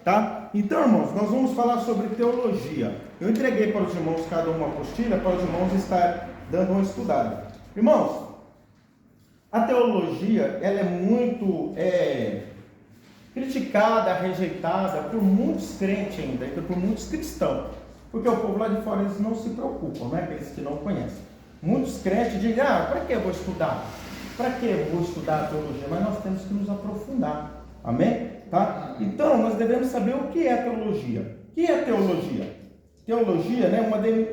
tá? Então, irmãos, nós vamos falar sobre teologia. Eu entreguei para os irmãos cada uma apostila para os irmãos estarem dando uma estudada. Irmãos, a teologia, ela é muito criticada, rejeitada por muitos crentes ainda, por muitos cristãos. Porque o povo lá de fora, eles não se preocupam, né? Aqueles que não conhecem. Muitos crentes dizem, para que eu vou estudar? Para que eu vou estudar a teologia? Mas nós temos que nos aprofundar. Amém? Tá? Então, nós devemos saber o que é teologia. O que é teologia? Teologia, né?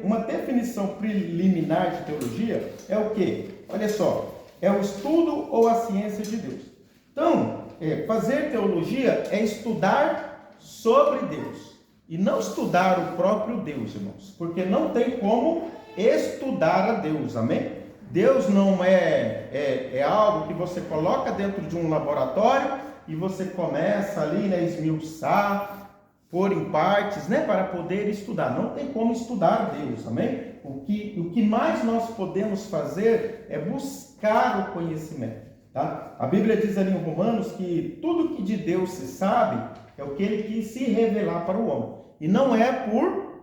Uma definição preliminar de teologia é o quê? Olha só, é o estudo ou a ciência de Deus. Então, fazer teologia é estudar sobre Deus. E não estudar o próprio Deus, irmãos. Porque não tem como estudar a Deus, amém? Deus não é algo que você coloca dentro de um laboratório e você começa ali, né, esmiuçar, pôr em partes, né, para poder estudar. Não tem como estudar Deus, amém? O que mais nós podemos fazer é buscar o conhecimento, tá? A Bíblia diz ali em Romanos que tudo que de Deus se sabe é o que Ele quis se revelar para o homem. E não é por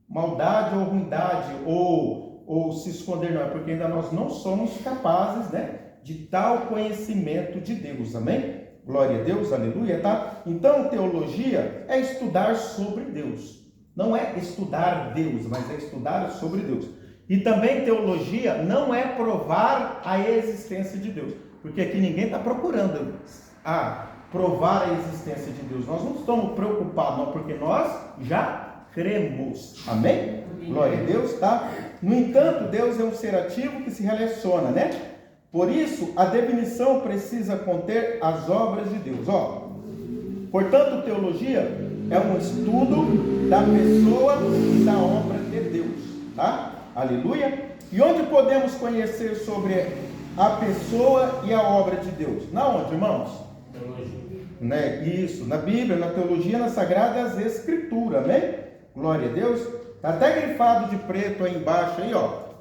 maldade ou ruindade ou se esconder, não. É porque ainda nós não somos capazes, né, de tal conhecimento de Deus. Amém? Glória a Deus, aleluia, tá? Então, teologia é estudar sobre Deus. Não é estudar Deus, mas é estudar sobre Deus. E também teologia não é provar a existência de Deus. Porque aqui ninguém está procurando provar a existência de Deus. Nós não estamos preocupados, não, porque nós já cremos. Amém? Glória a Deus, tá? No entanto, Deus é um ser ativo que se relaciona, né? Por isso, a definição precisa conter as obras de Deus. Portanto, teologia é um estudo da pessoa e da obra de Deus, tá? Aleluia! E onde podemos conhecer sobre a pessoa e a obra de Deus? Na onde, irmãos? Né? Isso, na Bíblia, na teologia, nas Sagradas Escrituras, né? Glória a Deus. Está até grifado de preto aí embaixo, aí,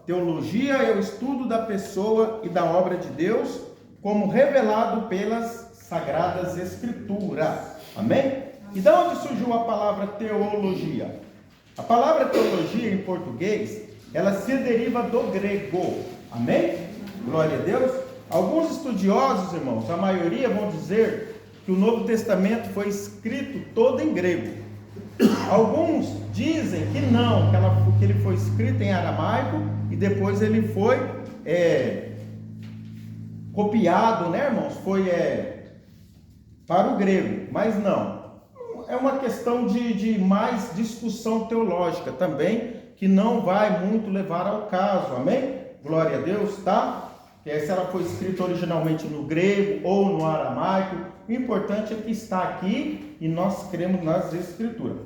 Teologia é o estudo da pessoa e da obra de Deus, como revelado pelas Sagradas Escrituras. Amém? E de onde surgiu a palavra teologia? A palavra teologia em português, ela se deriva do grego. Amém? Glória a Deus. Alguns estudiosos, irmãos, a maioria vão dizer que o Novo Testamento foi escrito todo em grego. Alguns dizem que não, que ele foi escrito em aramaico e depois ele foi copiado, né, irmãos? Foi para o grego, mas não. É uma questão de mais discussão teológica também, que não vai muito levar ao caso, amém? Glória a Deus, tá? Se ela foi escrita originalmente no grego ou no aramaico, o importante é que está aqui e nós cremos nas Escrituras.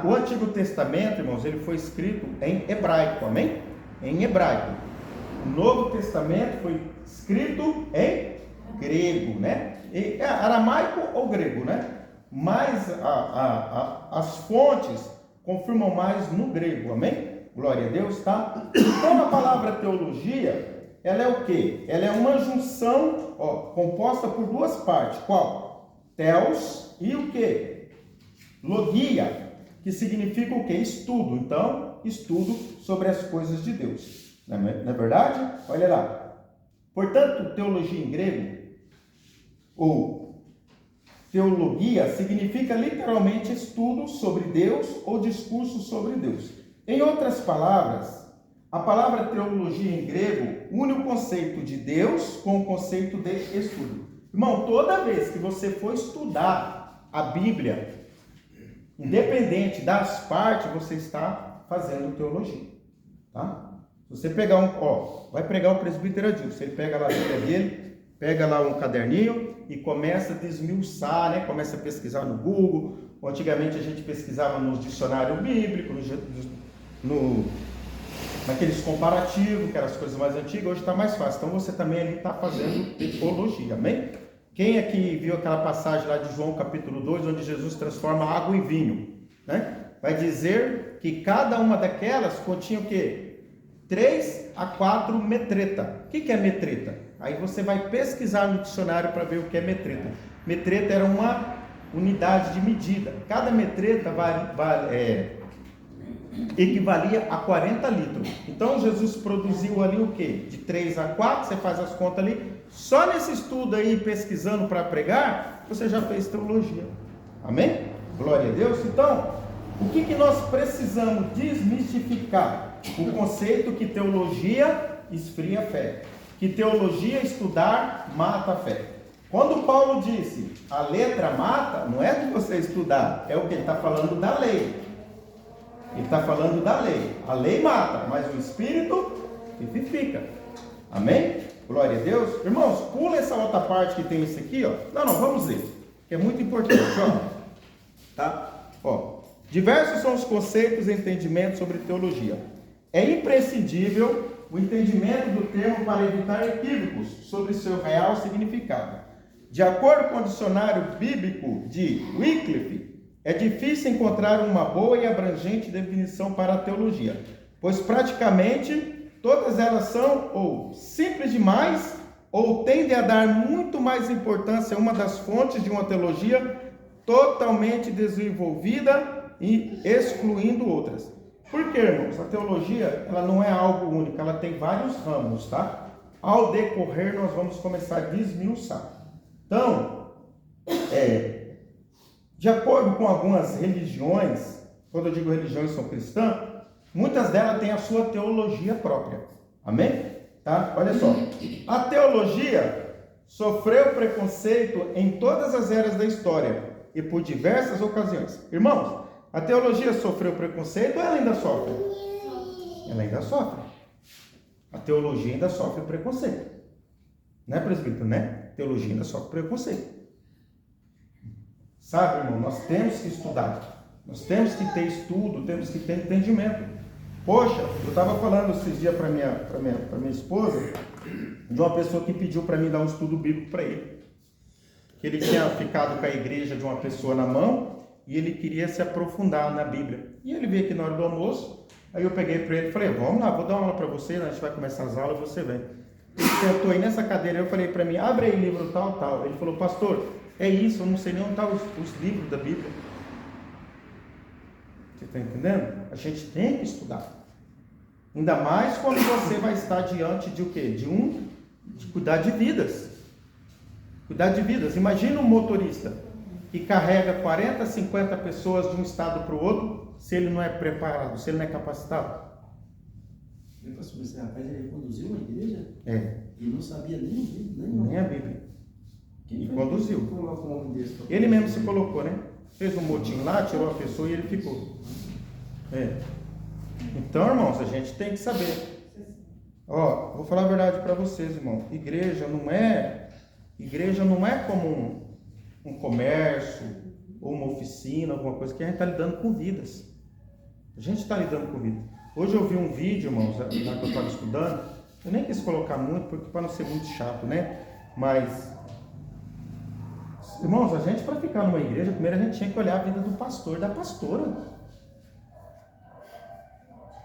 O Antigo Testamento, irmãos, ele foi escrito em hebraico, amém? Em hebraico. O Novo Testamento foi escrito em grego, né? Aramaico ou grego, né? Mas as fontes confirmam mais no grego, amém? Glória a Deus, tá? Então a palavra teologia, ela é o quê? Ela é uma junção, composta por duas partes. Qual? Theos e o quê? Logia, que significa o quê? Estudo. Então, estudo sobre as coisas de Deus. Não é verdade? Olha lá. Portanto, teologia em grego, ou teologia, significa literalmente estudo sobre Deus ou discurso sobre Deus. Em outras palavras, a palavra teologia em grego une o conceito de Deus com o conceito de estudo. Irmão, toda vez que você for estudar a Bíblia, independente das partes, você está fazendo teologia, tá? Se você pegar vai pregar o presbítero Adilson, ele pega lá a Bíblia dele, pega lá um caderninho e começa a desmiuçar, né? Começa a pesquisar no Google. Antigamente a gente pesquisava nos dicionários bíblicos, naqueles comparativos, que eram as coisas mais antigas. Hoje está mais fácil, então você também ali está fazendo teologia, amém? Quem aqui viu aquela passagem lá de João capítulo 2, onde Jesus transforma água em vinho, né? Vai dizer que cada uma daquelas continha o quê? 3 a 4 metreta. O que é metreta? Aí você vai pesquisar no dicionário para ver o que é metreta. Metreta era uma unidade de medida. Cada metreta equivalia a 40 litros. Então Jesus produziu ali o quê? De 3 a 4, você faz as contas ali. Só nesse estudo aí, pesquisando para pregar, você já fez teologia. Amém? Glória a Deus. Então, o que nós precisamos desmistificar? O conceito que teologia esfria a fé. Que teologia estudar mata a fé. Quando Paulo disse, a letra mata, não é de você estudar, é o que ele está falando da lei. Ele está falando da lei. A lei mata, mas o Espírito vivifica. Amém? Glória a Deus. Irmãos, pula essa outra parte que tem isso aqui, ó. Não, vamos ler. Que é muito importante, ó. Tá? Ó. Diversos são os conceitos e entendimentos sobre teologia. É imprescindível o entendimento do termo para evitar equívocos sobre seu real significado. De acordo com o dicionário bíblico de Wycliffe, é difícil encontrar uma boa e abrangente definição para a teologia, pois praticamente todas elas são ou simples demais ou tendem a dar muito mais importância a uma das fontes de uma teologia totalmente desenvolvida e excluindo outras. Por quê, irmãos? A teologia, ela não é algo único, ela tem vários ramos, tá? Ao decorrer, nós vamos começar a desmiuçar. Então, de acordo com algumas religiões, quando eu digo religiões são cristãs, muitas delas têm a sua teologia própria. Amém? Tá? Olha só. A teologia sofreu preconceito em todas as eras da história e por diversas ocasiões. Irmãos, a teologia sofreu preconceito ou ela ainda sofre? Ela ainda sofre. A teologia ainda sofre preconceito. Não é, presbítero, né? A teologia ainda sofre preconceito. Sabe, irmão, nós temos que estudar. Nós temos que ter estudo, temos que ter entendimento. Poxa, eu estava falando esses dias para minha esposa, de uma pessoa que pediu para mim dar um estudo bíblico para ele. Que ele tinha ficado com a igreja de uma pessoa na mão e ele queria se aprofundar na Bíblia. E ele veio aqui na hora do almoço, aí eu peguei para ele e falei, vamos lá, vou dar uma aula para você, a gente vai começar as aulas, você vem. Ele sentou aí nessa cadeira, eu falei para mim, abre aí livro tal, tal. Ele falou, pastor, é isso, eu não sei nem onde estão os livros da Bíblia. Você está entendendo? A gente tem que estudar. Ainda mais quando você vai estar diante de o quê? De cuidar de vidas. Cuidar de vidas. Imagina um motorista que carrega 40, 50 pessoas de um estado para o outro, se ele não é preparado, se ele não é capacitado. Esse rapaz, ele conduziu uma igreja? É. E não sabia nem a Bíblia. Quem e conduziu. Ele mesmo se colocou, né? Fez um motim lá, tirou a pessoa e ele ficou. Então, irmãos, a gente tem que saber. Ó, vou falar a verdade para vocês, irmão. Igreja não é como um comércio ou uma oficina, alguma coisa, que a gente está lidando com vidas. A gente está lidando com vidas. Hoje eu vi um vídeo, irmãos, lá que eu estava estudando. Eu nem quis colocar muito, porque para não ser muito chato, né? Mas, irmãos, a gente, para ficar numa igreja, primeiro a gente tinha que olhar a vida do pastor e da pastora.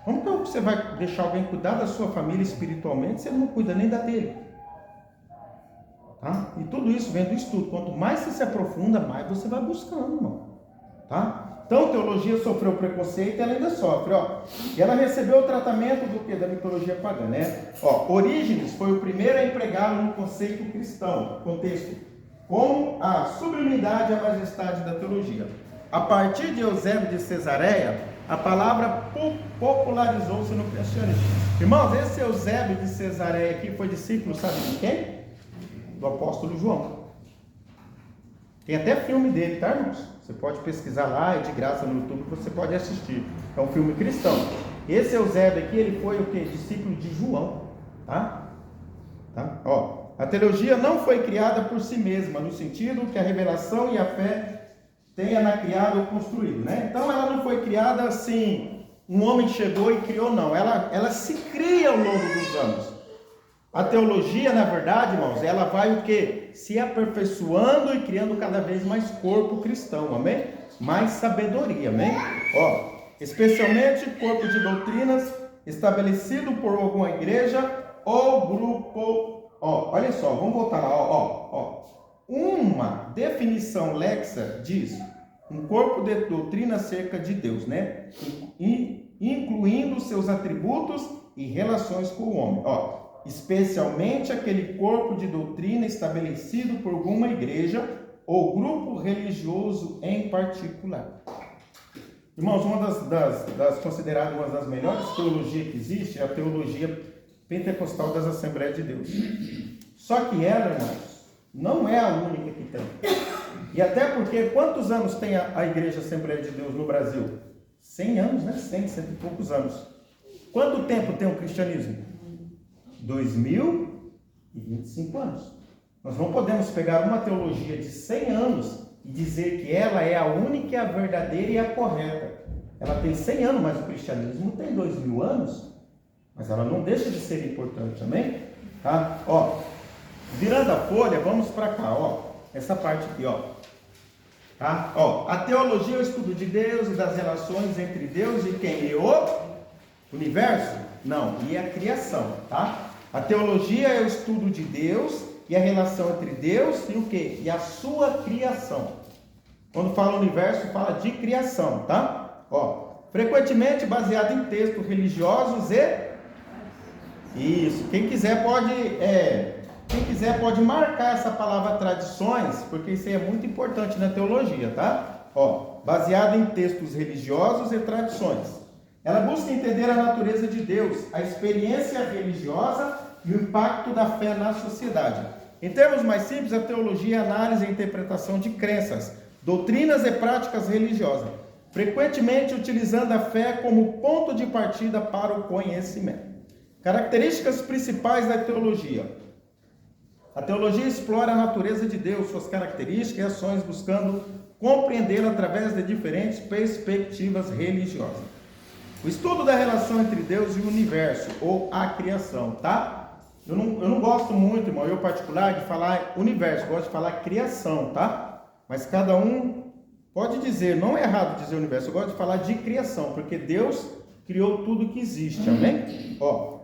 Como que você vai deixar alguém cuidar da sua família espiritualmente se ele não cuida nem da dele? Tá? E tudo isso vem do estudo. Quanto mais você se aprofunda, mais você vai buscando, irmão. Tá? Então, teologia sofreu preconceito e ela ainda sofre. Ó. E ela recebeu o tratamento do que? Da mitologia pagã, né? Ó, Orígenes foi o primeiro a empregá-lo no conceito cristão, contexto, como a sublimidade e a majestade da teologia. A partir de Eusébio de Cesareia, a palavra popularizou-se no cristianismo. Irmãos, esse Eusébio de Cesareia aqui foi discípulo, sabe de quem? Do apóstolo João. Tem até filme dele, tá, irmãos? Você pode pesquisar lá, é de graça no YouTube, você pode assistir. É um filme cristão. Esse Eusébio aqui, ele foi o quê? Discípulo de João, tá? Ó, a teologia não foi criada por si mesma, no sentido que a revelação e a fé tenha na criado ou construído, né? Então ela não foi criada assim, um homem chegou e criou, não. Ela se cria ao longo dos anos. A teologia, na verdade, irmãos, ela vai o quê? Se aperfeiçoando e criando cada vez mais corpo cristão, amém? Mais sabedoria, amém? Ó, especialmente corpo de doutrinas estabelecido por alguma igreja ou grupo. Ó, olha só, vamos voltar lá, ó. uma definição lexa diz um corpo de doutrina acerca de Deus, né? Incluindo seus atributos e relações com o homem. Ó, especialmente aquele corpo de doutrina estabelecido por alguma igreja ou grupo religioso em particular. Irmãos, uma das consideradas uma das melhores teologias que existe é a teologia pentecostal das Assembleias de Deus. Só que ela, irmãos, não é a única que tem. E até porque, quantos anos tem a Igreja Assembleia de Deus no Brasil? 100 anos, né? 100 e poucos anos. Quanto tempo tem o cristianismo? 2025 anos. Nós não podemos pegar uma teologia de 100 anos e dizer que ela é a única, a verdadeira e a correta. Ela tem 100 anos, mas o cristianismo tem 2000 anos. Mas ela não deixa de ser importante também. Tá? Ó, virando a folha, vamos para cá. Ó, essa parte aqui, ó. Tá? Ó, a teologia é o estudo de Deus e das relações entre Deus e quem? E o universo? Não, e a criação, tá? A teologia é o estudo de Deus e a relação entre Deus e o quê? E a sua criação. Quando fala universo, fala de criação, tá? Ó, frequentemente baseado em textos religiosos e... Isso, quem quiser pode marcar essa palavra tradições, porque isso aí é muito importante na teologia, tá? Ó, baseado em textos religiosos e tradições. Ela busca entender a natureza de Deus, a experiência religiosa e o impacto da fé na sociedade. Em termos mais simples, a teologia é a análise e interpretação de crenças, doutrinas e práticas religiosas, frequentemente utilizando a fé como ponto de partida para o conhecimento. Características principais da teologia. A teologia explora a natureza de Deus, suas características e ações, buscando compreendê-la através de diferentes perspectivas religiosas. O estudo da relação entre Deus e o universo, ou a criação, tá? Eu não gosto muito, irmão, eu particular, de falar universo, gosto de falar criação, tá? Mas cada um pode dizer, não é errado dizer universo, eu gosto de falar de criação, porque Deus criou tudo que existe, amém? Ó,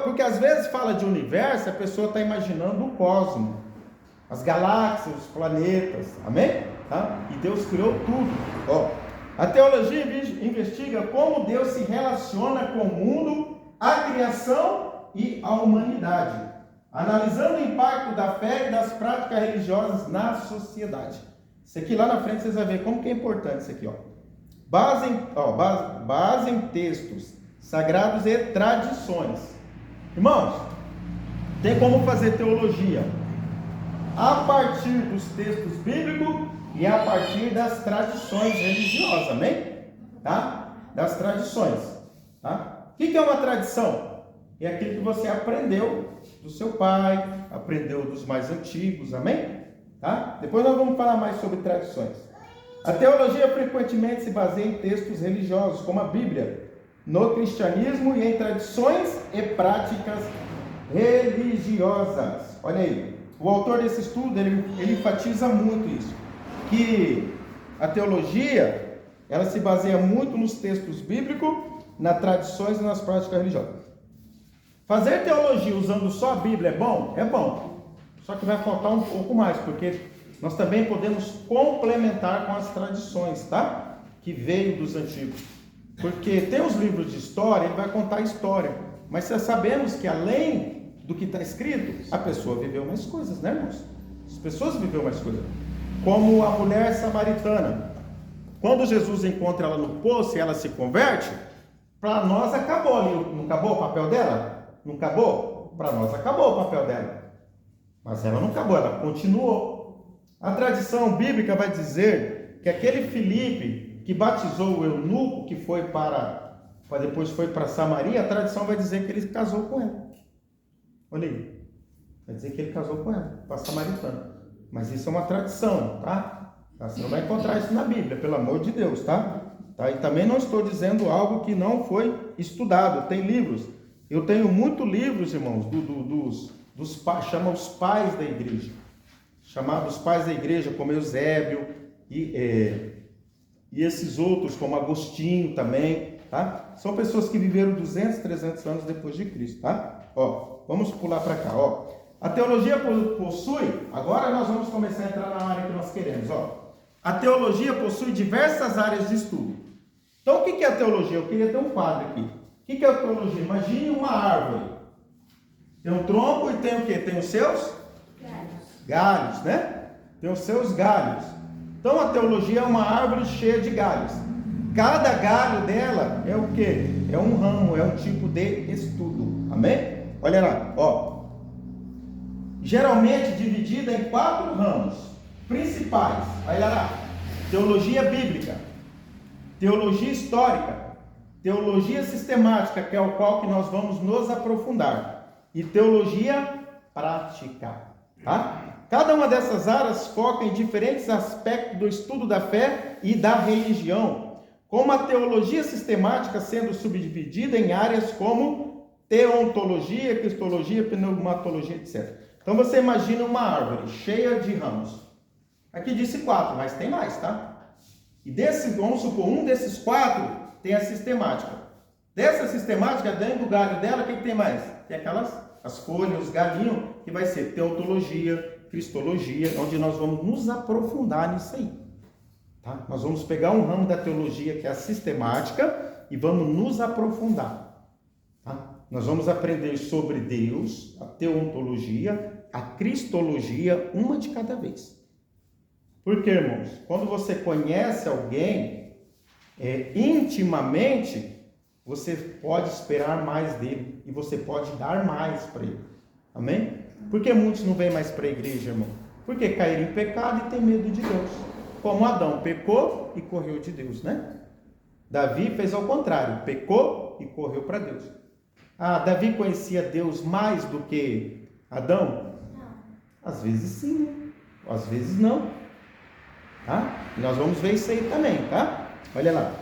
porque às vezes fala de universo, a pessoa está imaginando o cosmos, as galáxias, os planetas, amém? Tá? E Deus criou tudo. Ó, a teologia investiga como Deus se relaciona com o mundo, a criação e a humanidade, analisando o impacto da fé e das práticas religiosas na sociedade. Isso aqui lá na frente vocês vão ver como que é importante isso aqui, ó. Base em textos sagrados e tradições. Irmãos, tem como fazer teologia a partir dos textos bíblicos e a partir das tradições religiosas, amém? Tá? Das tradições, tá? O que é uma tradição? É aquilo que você aprendeu do seu pai, aprendeu dos mais antigos, amém? Tá? Depois nós vamos falar mais sobre tradições. A teologia frequentemente se baseia em textos religiosos, como a Bíblia, no cristianismo e em tradições e práticas religiosas. Olha aí, o autor desse estudo, ele enfatiza muito isso, que a teologia, ela se baseia muito nos textos bíblicos, nas tradições e nas práticas religiosas. Fazer teologia usando só a Bíblia é bom? É bom. Só que vai faltar um pouco mais, porque nós também podemos complementar com as tradições, tá? Que veio dos antigos. Porque tem os livros de história, ele vai contar a história. Mas sabemos que além do que está escrito, a pessoa viveu mais coisas, né, irmãos? As pessoas viveram mais coisas. Como a mulher samaritana. Quando Jesus encontra ela no poço e ela se converte, para nós acabou ali. Não acabou o papel dela? Não acabou? Para nós acabou o papel dela. Mas ela não acabou, ela continuou. A tradição bíblica vai dizer que aquele Filipe que batizou o eunuco, que foi depois foi para Samaria, a tradição vai dizer que ele casou com ela. Olha aí. Vai dizer que ele casou com ela, com a samaritana. Mas isso é uma tradição, tá? Você não vai encontrar isso na Bíblia, pelo amor de Deus, tá? E também não estou dizendo algo que não foi estudado. Tem livros. Eu tenho muitos livros, irmãos, chama os pais da igreja. Chamados pais da igreja, como Eusébio e esses outros, como Agostinho também, tá? São pessoas que viveram 200, 300 anos depois de Cristo, tá? Ó, vamos pular para cá, ó. A teologia possui, agora nós vamos começar a entrar na área que nós queremos, ó. A teologia possui diversas áreas de estudo. Então, o que é a teologia? Eu queria ter um quadro aqui. O que é a teologia? Imagine uma árvore. Tem um tronco e tem o quê? Tem os seus galhos, né? Tem os seus galhos. Então, a teologia é uma árvore cheia de galhos. Cada galho dela é o quê? É um ramo, é um tipo de estudo. Amém? Olha lá, ó. Geralmente dividida em 4 ramos principais. Olha lá. Teologia bíblica, teologia histórica, teologia sistemática, que é o qual que nós vamos nos aprofundar, e teologia prática, tá? Cada uma dessas áreas foca em diferentes aspectos do estudo da fé e da religião, como a teologia sistemática sendo subdividida em áreas como teontologia, cristologia, pneumatologia, etc. Então você imagina uma árvore cheia de ramos. Aqui disse 4, mas tem mais, tá? E desse, vamos supor, um desses 4 tem a sistemática. Dessa sistemática, dentro do galho dela, o que tem mais? Tem aquelas, as folhas, os galinhos, que vai ser teontologia, cristologia, onde nós vamos nos aprofundar nisso aí. Tá? Nós vamos pegar um ramo da teologia, que é a sistemática, e vamos nos aprofundar. Tá? Nós vamos aprender sobre Deus, a teontologia, a cristologia, uma de cada vez. Porque, irmãos, quando você conhece alguém intimamente, você pode esperar mais dele e você pode dar mais para ele. Amém? Por que muitos não vêm mais para a igreja, irmão? Porque caíram em pecado e têm medo de Deus. Como Adão pecou e correu de Deus, né? Davi fez ao contrário, pecou e correu para Deus. Ah, Davi conhecia Deus mais do que Adão? Às vezes sim, às vezes não. Tá? E nós vamos ver isso aí também, tá? Olha lá.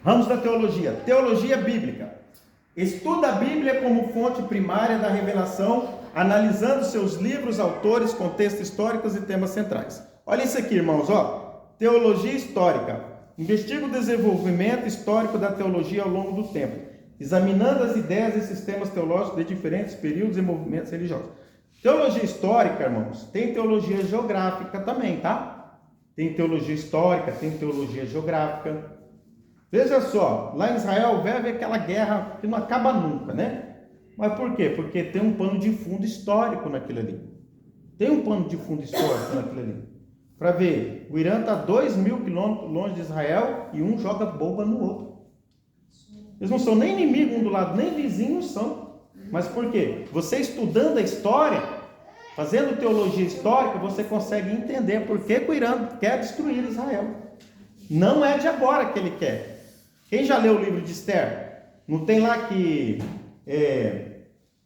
Ramos da teologia. Teologia bíblica. Estuda a Bíblia como fonte primária da revelação, analisando seus livros, autores, contextos históricos e temas centrais. Olha isso aqui, irmãos, ó. Teologia histórica. Investiga o desenvolvimento histórico da teologia ao longo do tempo, examinando as ideias e sistemas teológicos de diferentes períodos e movimentos religiosos. Teologia histórica, irmãos, tem teologia geográfica também, tá? Tem teologia histórica, tem teologia geográfica. Veja só, lá em Israel vive aquela guerra que não acaba nunca, né? Mas por quê? Porque tem um pano de fundo histórico naquilo ali. Tem um pano de fundo histórico naquilo ali. Para ver, o Irã está 2.000 quilômetros longe de Israel e um joga bomba no outro. Eles não são nem inimigos um do lado, nem vizinhos são. Mas por quê? Você estudando a história, fazendo teologia histórica, você consegue entender por que o Irã quer destruir Israel. Não é de agora que ele quer. Quem já leu o livro de Esther? Não tem lá que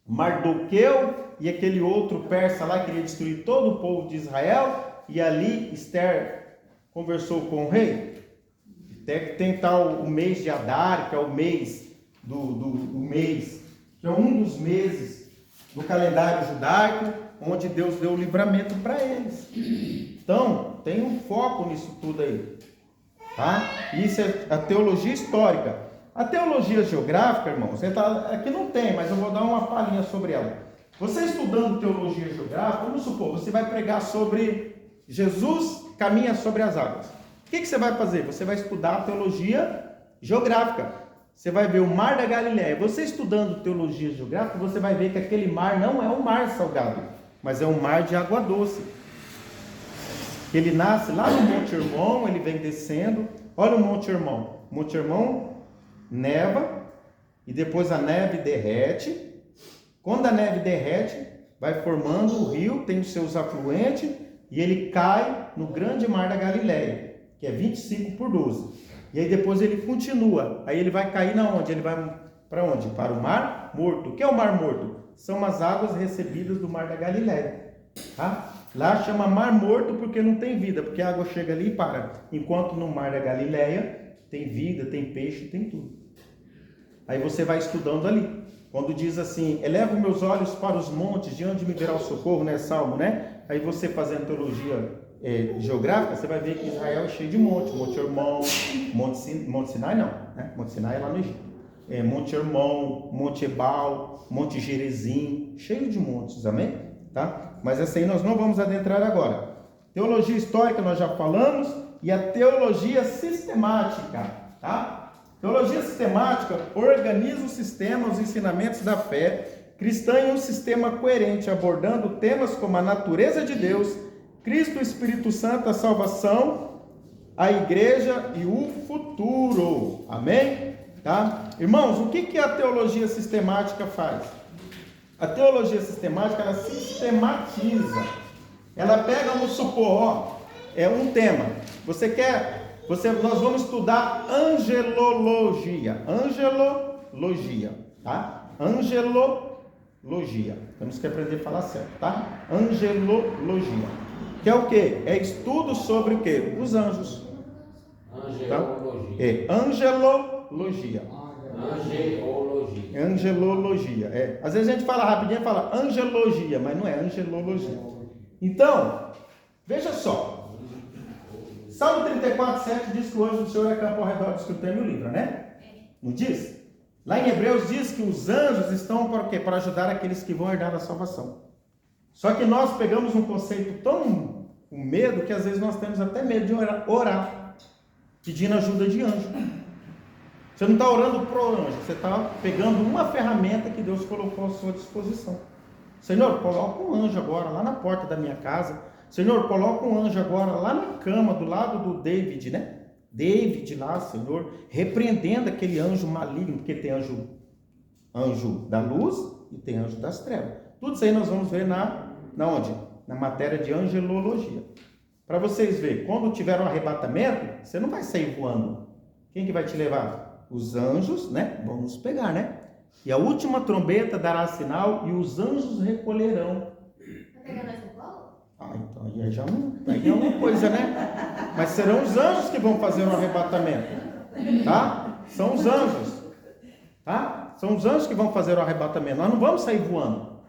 Mardoqueu e aquele outro persa lá queria destruir todo o povo de Israel, e ali Esther conversou com o rei? Até que tem tal o mês de Adar, que é o mês do mês, que é um dos meses do calendário judaico, onde Deus deu o livramento para eles. Então, tem um foco nisso tudo aí. Tá? Isso é a teologia histórica. A teologia geográfica, irmãos, aqui não tem, mas eu vou dar uma palhinha sobre ela. Você estudando teologia geográfica, vamos supor, você vai pregar sobre Jesus caminha sobre as águas. O que você vai fazer? Você vai estudar a teologia geográfica. Você vai ver o mar da Galileia. Você estudando teologia geográfica, você vai ver que aquele mar não é um mar salgado, mas é um mar de água doce. Ele nasce lá no Monte Hermon, ele vem descendo. Olha o Monte Hermon. O Monte Hermon neva e depois a neve derrete. Quando a neve derrete, vai formando o rio, tem os seus afluentes e ele cai no grande mar da Galileia, que é 25 por 12. E aí depois ele continua. Aí ele vai cair na onde? Ele vai para onde? Para o Mar Morto. O que é o Mar Morto? São as águas recebidas do mar da Galileia. Tá? Lá chama Mar Morto porque não tem vida, porque a água chega ali e para. Enquanto no mar da Galileia tem vida, tem peixe, tem tudo. Aí você vai estudando ali. Quando diz assim, elevo meus olhos para os montes, de onde me virá o socorro, né? Salmo, né? Aí você fazendo teologia geográfica, você vai ver que Israel é cheio de monte. Monte Hermon, Monte Sinai não, né? Monte Sinai é lá no Egito. Monte Hermon, Monte Ebal, Monte Gerizim, cheio de montes, amém? tá? Mas essa aí nós não vamos adentrar agora. Teologia histórica nós já falamos, e a teologia sistemática, tá? Teologia sistemática organiza o sistema, os ensinamentos da fé cristã em um sistema coerente, abordando temas como a natureza de Deus, Cristo, o Espírito Santo, a salvação, a igreja e o futuro. Amém? Tá? Irmãos, o que a teologia sistemática faz? A teologia sistemática, ela sistematiza. Ela pega, vamos supor, é um tema. Nós vamos estudar angelologia. Angelologia, tá? Angelologia. Temos que aprender a falar certo, tá? Angelologia. Que é o quê? É estudo sobre o quê? Os anjos. Angelologia. É angelologia. Angelologia. Às vezes a gente fala rapidinho e fala angelologia, mas não é angelologia. Então, veja só. Salmo 34:7 diz que o anjo do Senhor acampa ao redor dos que temem o livro, né? Não diz? Lá em Hebreus diz que os anjos estão para o quê? Para ajudar aqueles que vão herdar a salvação. Só que nós pegamos um conceito tão com medo que às vezes nós temos até medo de orar pedindo ajuda de anjo. Você não está orando para o anjo, você está pegando uma ferramenta que Deus colocou à sua disposição. Senhor, coloca um anjo agora lá na porta da minha casa. Senhor, coloca um anjo agora lá na cama, do lado do David, né? David lá, Senhor, repreendendo aquele anjo maligno, porque tem anjo da luz e tem anjo das trevas. Tudo isso aí nós vamos ver na onde? Na matéria de angelologia. Para vocês verem, quando tiver um arrebatamento, você não vai sair voando. Quem que vai te levar? Os anjos, né? Vão nos pegar, né? E a última trombeta dará sinal e os anjos recolherão. Tá pegando essa bola? Então aí já é uma coisa, né? Mas serão os anjos que vão fazer o arrebatamento, tá? São os anjos, tá? São os anjos que vão fazer o arrebatamento. Nós não vamos sair voando,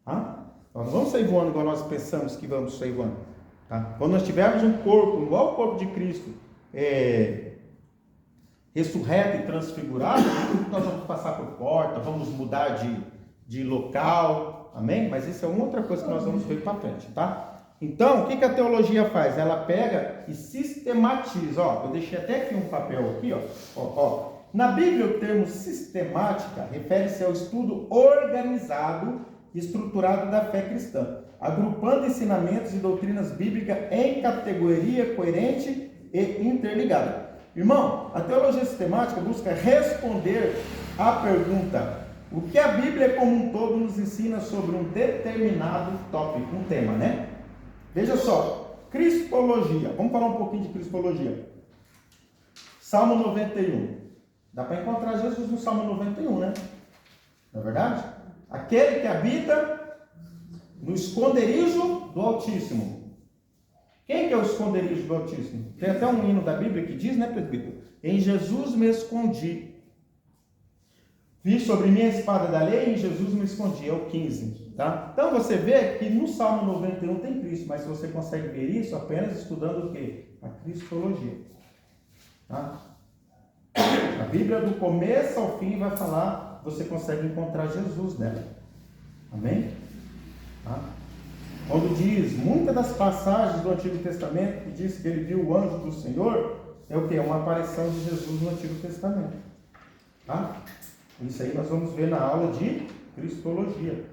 tá? Nós não vamos sair voando igual nós pensamos que vamos sair voando, tá? Quando nós tivermos um corpo igual ao corpo de Cristo, ressurreto e transfigurado, nós vamos passar por porta, vamos mudar de local, amém? Mas isso é uma outra coisa que nós vamos ver para frente, tá? Então, o que a teologia faz? Ela pega e sistematiza. Eu deixei até aqui um papel aqui, ó. Na Bíblia, o termo sistemática refere-se ao estudo organizado e estruturado da fé cristã, agrupando ensinamentos e doutrinas bíblicas em categoria coerente e interligada. Irmão, a teologia sistemática busca responder à pergunta: o que a Bíblia como um todo nos ensina sobre um determinado tópico, um tema, né? Veja só, cristologia. Vamos falar um pouquinho de cristologia. Salmo 91. Dá para encontrar Jesus no Salmo 91, né? Não é verdade? Aquele que habita no esconderijo do Altíssimo. Quem que é o esconderijo do Altíssimo? Tem até um hino da Bíblia que diz, né, presbítero? Em Jesus me escondi. Vi sobre mim a espada da lei e em Jesus me escondi. É o 15, tá? Então você vê que no Salmo 91 tem Cristo, mas você consegue ver isso apenas estudando o quê? A cristologia. Tá? A Bíblia do começo ao fim vai falar, você consegue encontrar Jesus nela. Amém? Tá? Quando diz, muitas das passagens do Antigo Testamento que diz que ele viu o anjo do Senhor, é o que? É uma aparição de Jesus no Antigo Testamento. Tá? Isso aí nós vamos ver na aula de cristologia.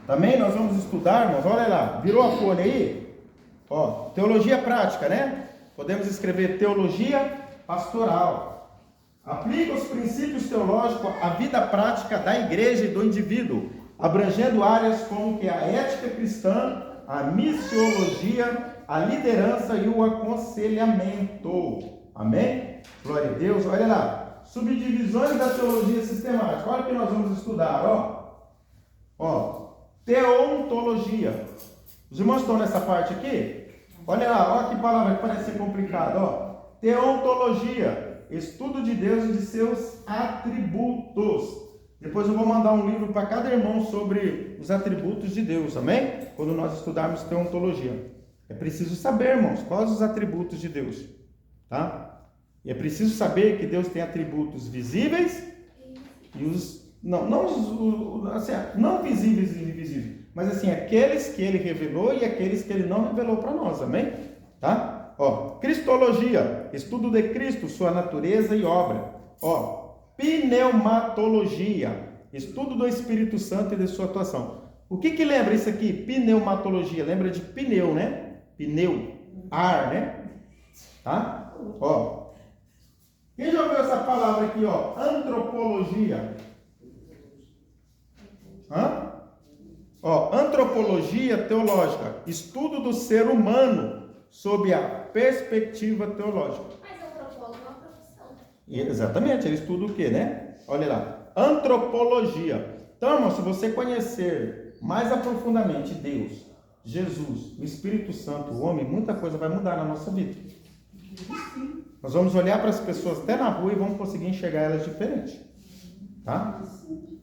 Também nós vamos estudar, irmãos, olha lá, virou a folha aí? Teologia prática, né? Podemos escrever teologia pastoral. Aplica os princípios teológicos à vida prática da igreja e do indivíduo, abrangendo áreas como que a ética cristã, a missiologia, a liderança e o aconselhamento. Amém? Glória a Deus. Olha lá, subdivisões da teologia sistemática. Olha o que nós vamos estudar, teontologia. Os irmãos estão nessa parte aqui? Olha lá, olha que palavra que parece ser complicada, Teontologia, estudo de Deus e de seus atributos. Depois eu vou mandar um livro para cada irmão sobre os atributos de Deus, amém? Quando nós estudarmos teontologia. É preciso saber, irmãos, quais os atributos de Deus, tá? E é preciso saber que Deus tem atributos visíveis e os assim, não visíveis e invisíveis, mas assim, aqueles que ele revelou e aqueles que ele não revelou para nós, amém? Tá? Ó, Cristologia, estudo de Cristo, sua natureza e obra. Ó, pneumatologia, estudo do Espírito Santo e de sua atuação. O que lembra isso aqui? Pneumatologia, lembra de pneu, né? Pneu, ar, né? Tá? Ó, quem já ouviu essa palavra aqui, ó? Antropologia. Hã? Ó, antropologia teológica, estudo do ser humano sob a perspectiva teológica. Mas antropólogo é uma profissão. Exatamente, ele estuda o quê, né? Olha lá, antropologia. Então, irmão, se você conhecer mais aprofundadamente Deus, Jesus, o Espírito Santo, o homem, muita coisa vai mudar na nossa vida. Nós vamos olhar para as pessoas até na rua e vamos conseguir enxergar elas diferente. Tá?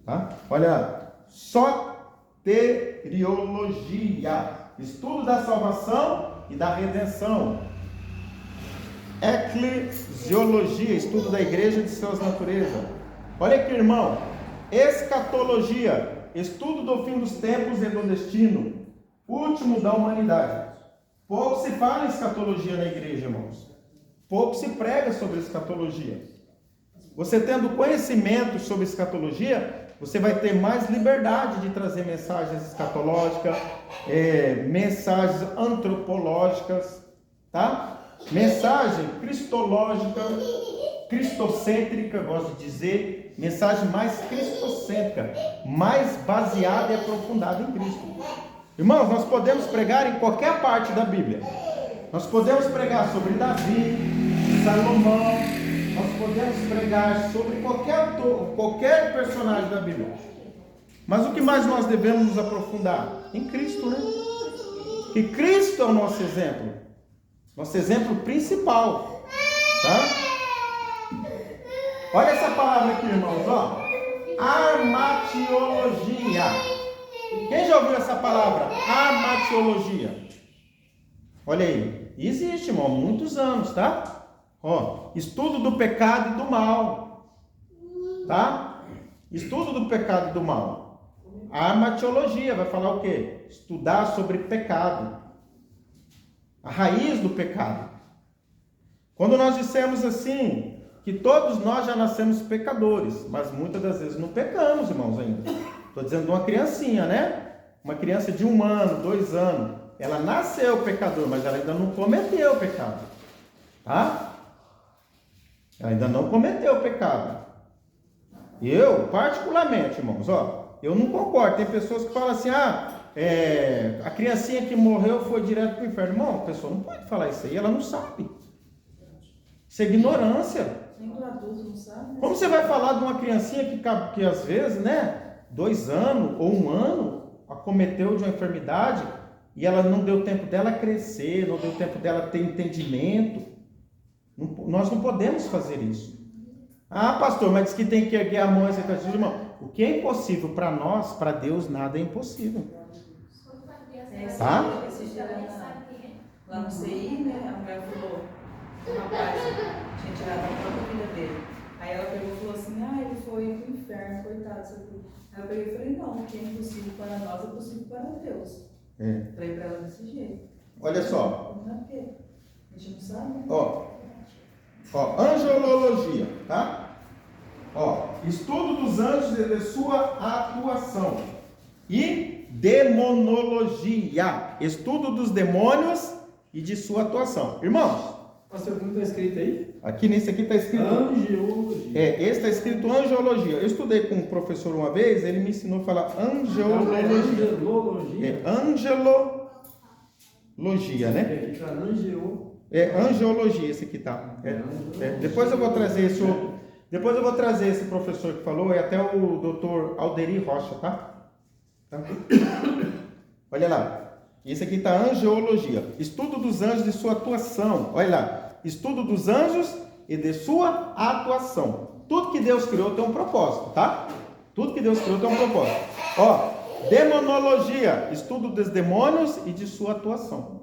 Tá? Olha lá. Soteriologia, estudo da salvação e da redenção. Eclesiologia, estudo da igreja e de suas naturezas. Olha aqui, irmão. Escatologia, estudo do fim dos tempos e do destino último da humanidade. Pouco se fala em escatologia na igreja, irmãos. Pouco se prega sobre escatologia. Você tendo conhecimento sobre escatologia, você vai ter mais liberdade de trazer mensagens escatológicas, mensagens antropológicas, tá? Mensagem cristológica, cristocêntrica, gosto de dizer, mensagem mais cristocêntrica, mais baseada e aprofundada em Cristo. Irmãos, nós podemos pregar em qualquer parte da Bíblia. Nós podemos pregar sobre Davi, Salomão, nós podemos pregar sobre qualquer personagem da Bíblia. Mas o que mais nós devemos nos aprofundar? Em Cristo, né? Que Cristo é o nosso exemplo. Nosso exemplo principal. Tá? Olha essa palavra aqui, irmãos, ó. Armatiologia. Quem já ouviu essa palavra? Armatiologia. Olha aí. Existe, irmão, há muitos anos, tá? Ó, estudo do pecado e do mal. Tá? Estudo do pecado e do mal. Armatiologia vai falar o quê? Estudar sobre pecado. A raiz do pecado. Quando nós dissemos assim, que todos nós já nascemos pecadores, mas muitas das vezes não pecamos, irmãos, ainda. Estou dizendo de uma criancinha, né? Uma criança de 1 ano, 2 anos. Ela nasceu pecador, mas ela ainda não cometeu o pecado. Tá? Ela ainda não cometeu o pecado. Eu, particularmente, irmãos, ó, eu não concordo. Tem pessoas que falam assim, a criancinha que morreu foi direto para o inferno. Irmão, a pessoa não pode falar isso aí, ela não sabe. Isso é ignorância. Nem do adulto não sabe. Como você vai falar de uma criancinha que às vezes, né, 2 anos ou 1 ano, acometeu de uma enfermidade e ela não deu tempo dela crescer, não deu tempo dela ter entendimento. Nós não podemos fazer isso. Ah, pastor, mas diz que tem que erguer a mão e aceitar Jesus. Irmão, o que é impossível para nós, para Deus, nada é impossível. Tá? Lá no CI, né, a mulher falou, o rapaz tinha tirado a própria vida dele. Aí ela pegou e falou assim, ele foi pro inferno, coitado. Aí eu peguei e falei, não, o que é impossível para nós é possível para Deus. Falei para ela desse jeito. Olha só. Não é porque a gente não sabe, né? Ó, angelologia, tá? Ó, estudo dos anjos e de sua atuação. E demonologia, estudo dos demônios e de sua atuação. Irmãos, Pastor, como está escrito aí? aqui nesse aqui está escrito Angeologia. esse está escrito angeologia. Eu estudei com um professor uma vez, ele me ensinou a falar angeologia. Angelologia. Angelologia, né? Aqui está angeo. Angeologia esse aqui tá. Depois eu vou trazer esse outro. Depois eu vou trazer esse professor que falou, é até o Dr. Alderi Rocha, tá? Olha lá. Esse aqui tá angeologia. Estudo dos anjos e sua atuação. Olha lá. Estudo dos anjos e de sua atuação. Tudo que Deus criou tem um propósito, tá? Tudo que Deus criou tem um propósito. Ó, demonologia, estudo dos demônios e de sua atuação.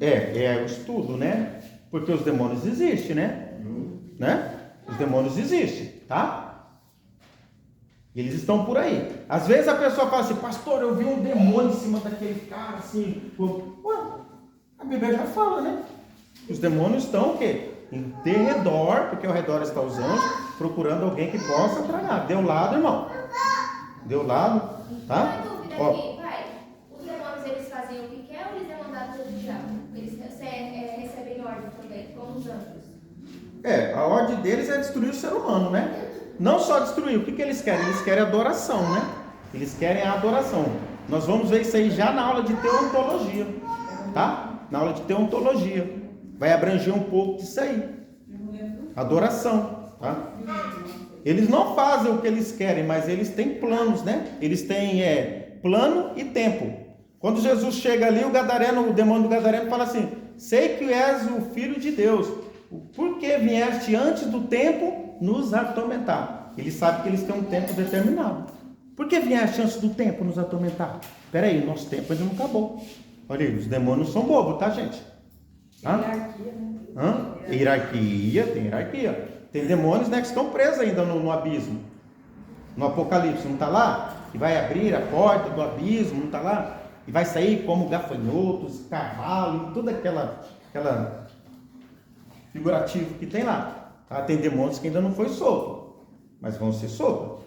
É o estudo, né? Porque os demônios existem, né? Os demônios existem. tá? Eles estão por aí. Às vezes a pessoa fala assim, pastor, eu vi um demônio em cima daquele cara, assim. Ué, a Bíblia já fala, né? Os demônios estão o quê? Em derredor, porque ao redor estão os anjos, procurando alguém que possa tragar. Deu lado, irmão. Deu lado, tá? Uma dúvida Ó, aqui, pai. Os demônios, eles fazem o que quer ou eles é mandado pelo diabo? Eles recebem ordem também, como os anjos. a ordem deles é destruir o ser humano, né? Não só destruir, o que eles querem? Eles querem adoração, né? Eles querem a adoração. Nós vamos ver isso aí já na aula de teontologia, tá? Na aula de teontologia. Vai abranger um pouco disso aí. Adoração, tá? Eles não fazem o que eles querem, mas eles têm planos, né? Eles têm plano e tempo. Quando Jesus chega ali, o demônio do gadareno fala assim, sei que és o Filho de Deus, por que vieste antes do tempo nos atormentar? Eles sabem que eles têm um tempo determinado. Por que vieste antes do tempo nos atormentar? Espera aí, nosso tempo ainda não acabou. Olha aí, os demônios são bobos, tá, gente? Hierarquia, né? Hierarquia, tem hierarquia. Tem demônios, né, que estão presos ainda no abismo. No Apocalipse, não está lá? Que vai abrir a porta do abismo, não está lá? E vai sair como gafanhotos, cavalo, tudo aquela figurativo que tem lá. Tá? Tem demônios que ainda não foi solto, mas vão ser soltos.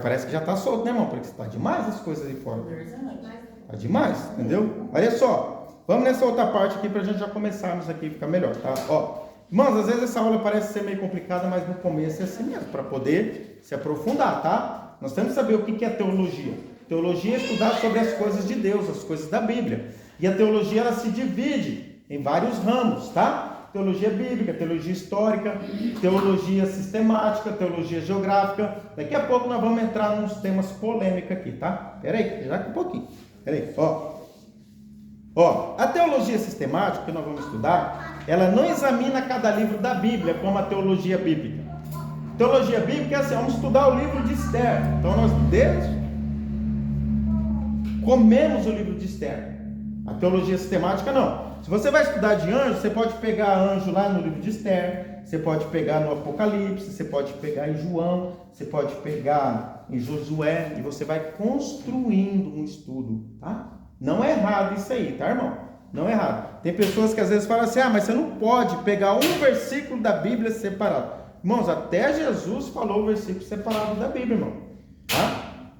Parece que já está solto, né, irmão? Porque está demais as coisas aí fora. Está demais, entendeu? Olha só. Vamos nessa outra parte aqui para a gente já começarmos aqui, ficar melhor, tá? Ó, irmãos, às vezes essa aula parece ser meio complicada, mas no começo é assim mesmo, para poder se aprofundar, tá? Nós temos que saber o que é teologia. Teologia é estudar sobre as coisas de Deus, as coisas da Bíblia. E a teologia, ela se divide em vários ramos, tá? Teologia bíblica, teologia histórica, teologia sistemática, teologia geográfica. Daqui a pouco nós vamos entrar nos temas polêmicos aqui, tá? Pera aí, já que um pouquinho. Pera aí, Ó, a teologia sistemática que nós vamos estudar, ela não examina cada livro da Bíblia como a teologia bíblica. Teologia bíblica é assim, vamos estudar o livro de Esther. Então nós comemos o livro de Esther. A teologia sistemática não. Se você vai estudar de anjo, você pode pegar anjo lá no livro de Esther, você pode pegar no Apocalipse, você pode pegar em João, você pode pegar em Josué, e você vai construindo um estudo, tá? Não é errado isso aí, tá, irmão? Não é errado. Tem pessoas que às vezes falam assim, mas você não pode pegar um versículo da Bíblia separado. Irmãos, até Jesus falou o versículo separado da Bíblia, irmão.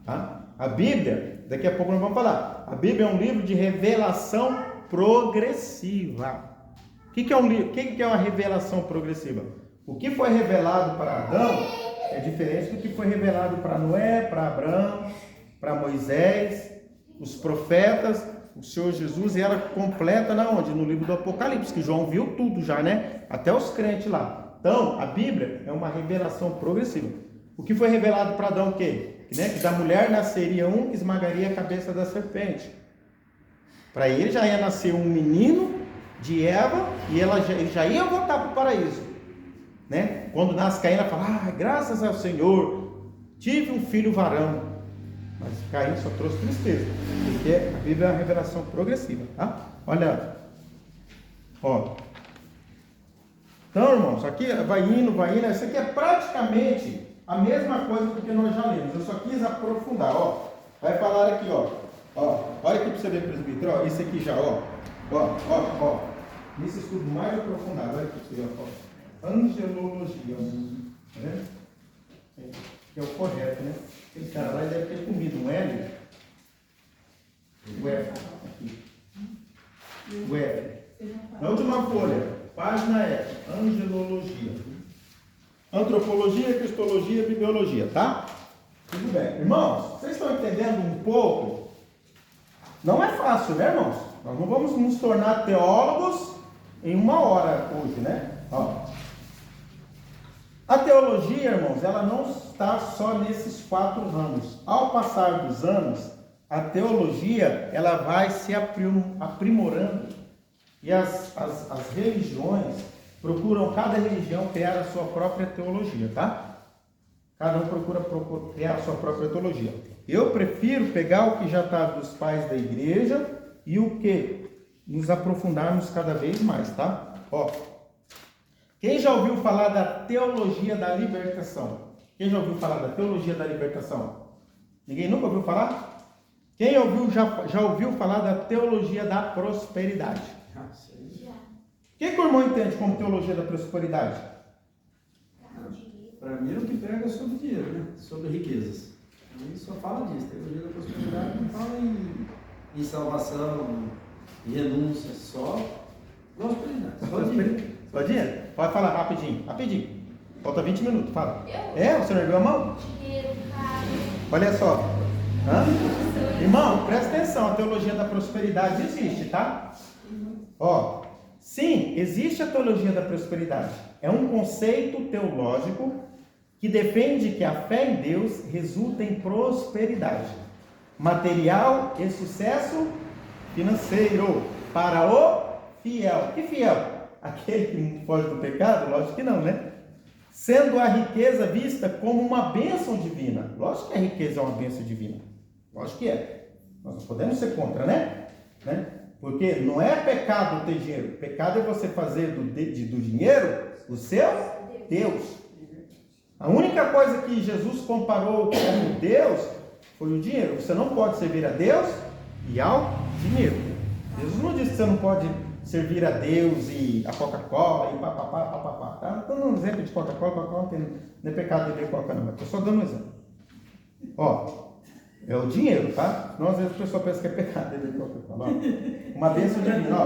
Tá? A Bíblia, daqui a pouco nós vamos falar, a Bíblia é um livro de revelação progressiva. O que é uma revelação progressiva? O que foi revelado para Adão é diferente do que foi revelado para Noé, para Abraão, para Moisés, os profetas, o Senhor Jesus, e ela completa na onde? No livro do Apocalipse, que João viu tudo já, né? Até os crentes lá. Então, a Bíblia é uma revelação progressiva. O que foi revelado para Adão, o quê? Que da mulher nasceria um que esmagaria a cabeça da serpente. Para ele já ia nascer um menino de Eva e ele já ia voltar para o paraíso. Né? Quando nasce Caim, ela fala, graças ao Senhor, tive um filho varão. Mas Caim só trouxe tristeza, porque a Bíblia é uma revelação progressiva, tá? Olha, Então, irmãos, aqui vai indo, isso aqui é praticamente a mesma coisa do que nós já lemos. Eu só quis aprofundar, Vai falar aqui, olha aqui para você ver, presbítero, esse aqui já, Nesse estudo mais aprofundado, olha aqui para você ver, angelologia, tá vendo? Que é o correto, né? Aquele cara lá deve ter comido um L. O F. Aqui. O F. Na última folha, página F. Angelologia. Antropologia, cristologia, bibliologia, tá? Tudo bem. Irmãos, vocês estão entendendo um pouco? Não é fácil, né, irmãos? Nós não vamos nos tornar teólogos em 1 hora hoje, né? A teologia, irmãos, ela não está só nesses 4 ramos. Ao passar dos anos, a teologia ela vai se aprimorando. E as religiões procuram, cada religião, criar a sua própria teologia, tá? Cada um procura criar a sua própria teologia. Eu prefiro pegar o que já está dos pais da igreja e o que nos aprofundarmos cada vez mais, tá? Quem já ouviu falar da teologia da libertação? Quem já ouviu falar da teologia da libertação? Ninguém nunca ouviu falar? Quem já ouviu falar da teologia da prosperidade? Já. O que o irmão entende como teologia da prosperidade? Para mim, o que pega é sobre dinheiro, né? Sobre riquezas. Ele só fala disso. Teologia da prosperidade não fala em salvação, em renúncia, só prosperidade. Só dinheiro. Só dinheiro? Pode falar rapidinho. Falta 20 minutos, fala. Eu? O senhor ergueu a mão? Dinheiro, carro. Olha só. Irmão, presta atenção, a teologia da prosperidade existe, tá? Sim, existe a teologia da prosperidade. É um conceito teológico que defende que a fé em Deus resulta em prosperidade material e sucesso financeiro para o fiel. Que fiel? Aquele que não foge do pecado? Lógico que não, né? Sendo a riqueza vista como uma bênção divina. Lógico que a riqueza é uma bênção divina. Lógico que é. Nós não podemos ser contra, né? Porque não é pecado ter dinheiro. Pecado é você fazer do dinheiro o seu Deus. A única coisa que Jesus comparou com Deus foi o dinheiro. Você não pode servir a Deus e ao dinheiro. Jesus não disse que você não pode servir a Deus e a Coca-Cola e papapá. Tá? Estou dando um exemplo de Coca-Cola, não é pecado beber Coca não, mas estou só dando um exemplo. É o dinheiro, tá? Não, às vezes a pessoa pensa que é pecado beber Coca-Cola. Uma bênção divina.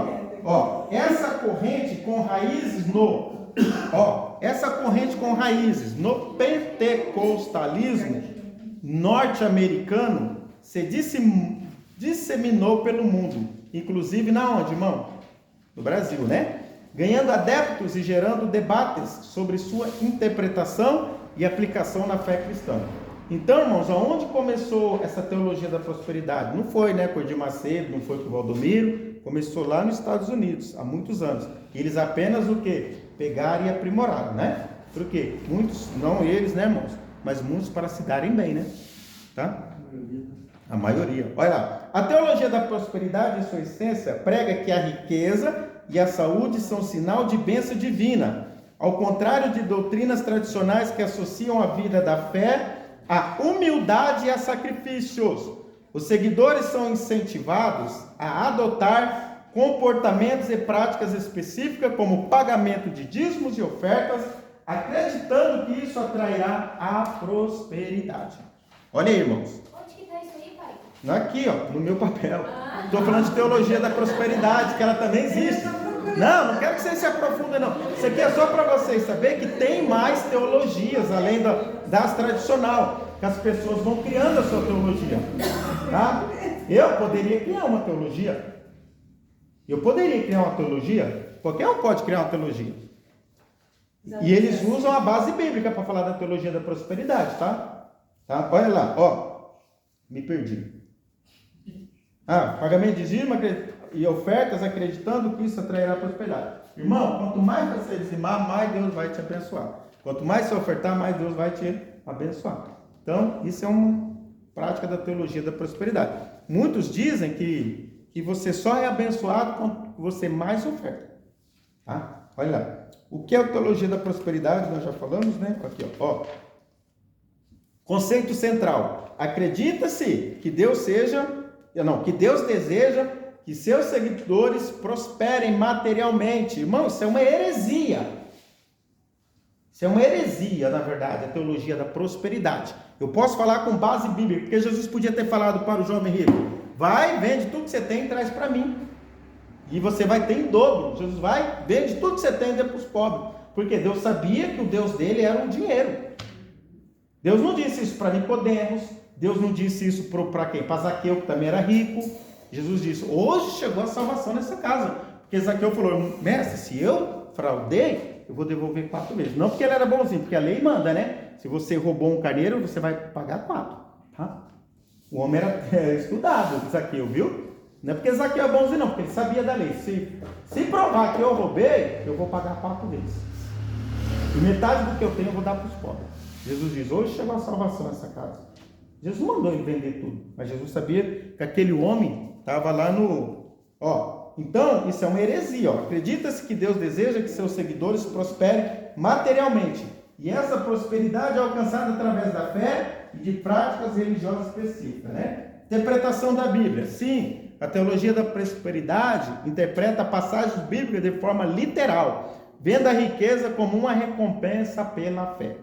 Essa corrente com raízes no pentecostalismo norte-americano se disseminou pelo mundo, inclusive na onde, irmão? No Brasil, né? Ganhando adeptos e gerando debates sobre sua interpretação e aplicação na fé cristã. Então, irmãos, aonde começou essa teologia da prosperidade? Não foi, com o Edir Macedo, não foi com o Valdomiro, começou lá nos Estados Unidos, há muitos anos. Eles apenas o quê? Pegaram e aprimoraram, né? Por quê? Muitos, não eles, né, irmãos? Mas muitos para se darem bem, né? Tá? A maioria. Olha lá. A teologia da prosperidade, em sua essência, prega que a riqueza e a saúde são sinal de bênção divina. Ao contrário de doutrinas tradicionais que associam a vida da fé à humildade e a sacrifícios. Os seguidores são incentivados a adotar comportamentos e práticas específicas, como pagamento de dízimos e ofertas, acreditando que isso atrairá a prosperidade. Olha aí, irmãos. Onde que está isso aí, pai? Aqui, no meu papel. Estou falando de teologia da prosperidade, que ela também existe. Não quero que vocês se aprofundem, não. Isso aqui é só para vocês saberem que tem mais teologias, além das tradicional, que as pessoas vão criando a sua teologia. Tá? Eu poderia criar uma teologia. Qualquer um pode criar uma teologia. E eles usam a base bíblica para falar da teologia da prosperidade, tá? Olha lá, me perdi. Pagamento de dízimo e ofertas, acreditando que isso atrairá a prosperidade. Irmão, quanto mais você dizimar, mais Deus vai te abençoar. Quanto mais você ofertar, mais Deus vai te abençoar. Então, isso é uma prática da teologia da prosperidade. Muitos dizem que você só é abençoado quando você mais oferta. Tá? Olha lá. O que é a teologia da prosperidade? Nós já falamos, né? Aqui, Conceito central. Acredita-se que Deus deseja que seus seguidores prosperem materialmente. Irmão, isso é uma heresia. Isso é uma heresia, na verdade, a teologia da prosperidade. Eu posso falar com base bíblica, porque Jesus podia ter falado para o jovem rico: vai, vende tudo que você tem e traz para mim. E você vai ter em dobro. Jesus vai, vende tudo que você tem e dê para os pobres. Porque Deus sabia que o Deus dele era o dinheiro. Deus não disse isso para Nicodemos. Deus não disse isso para quem? Para Zaqueu, que também era rico. Jesus disse: hoje chegou a salvação nessa casa. Porque Zaqueu falou: mestre, se eu fraudei, eu vou devolver 4 vezes. Não porque ele era bonzinho, porque a lei manda, né? Se você roubou um carneiro, você vai pagar 4. Tá? O homem era estudado, Zaqueu, viu? Não é porque Zaqueu é bonzinho, não, porque ele sabia da lei. Se provar que eu roubei, eu vou pagar 4 vezes. E metade do que eu tenho eu vou dar para os pobres. Jesus diz: hoje chegou a salvação nessa casa. Jesus mandou ele vender tudo, mas Jesus sabia que aquele homem estava lá no Então, isso é uma heresia, ó. Acredita-se que Deus deseja que seus seguidores prosperem materialmente. E essa prosperidade é alcançada através da fé e de práticas religiosas específicas, né? Interpretação da Bíblia. Sim, a teologia da prosperidade interpreta passagens bíblicas de forma literal, vendo a riqueza como uma recompensa pela fé.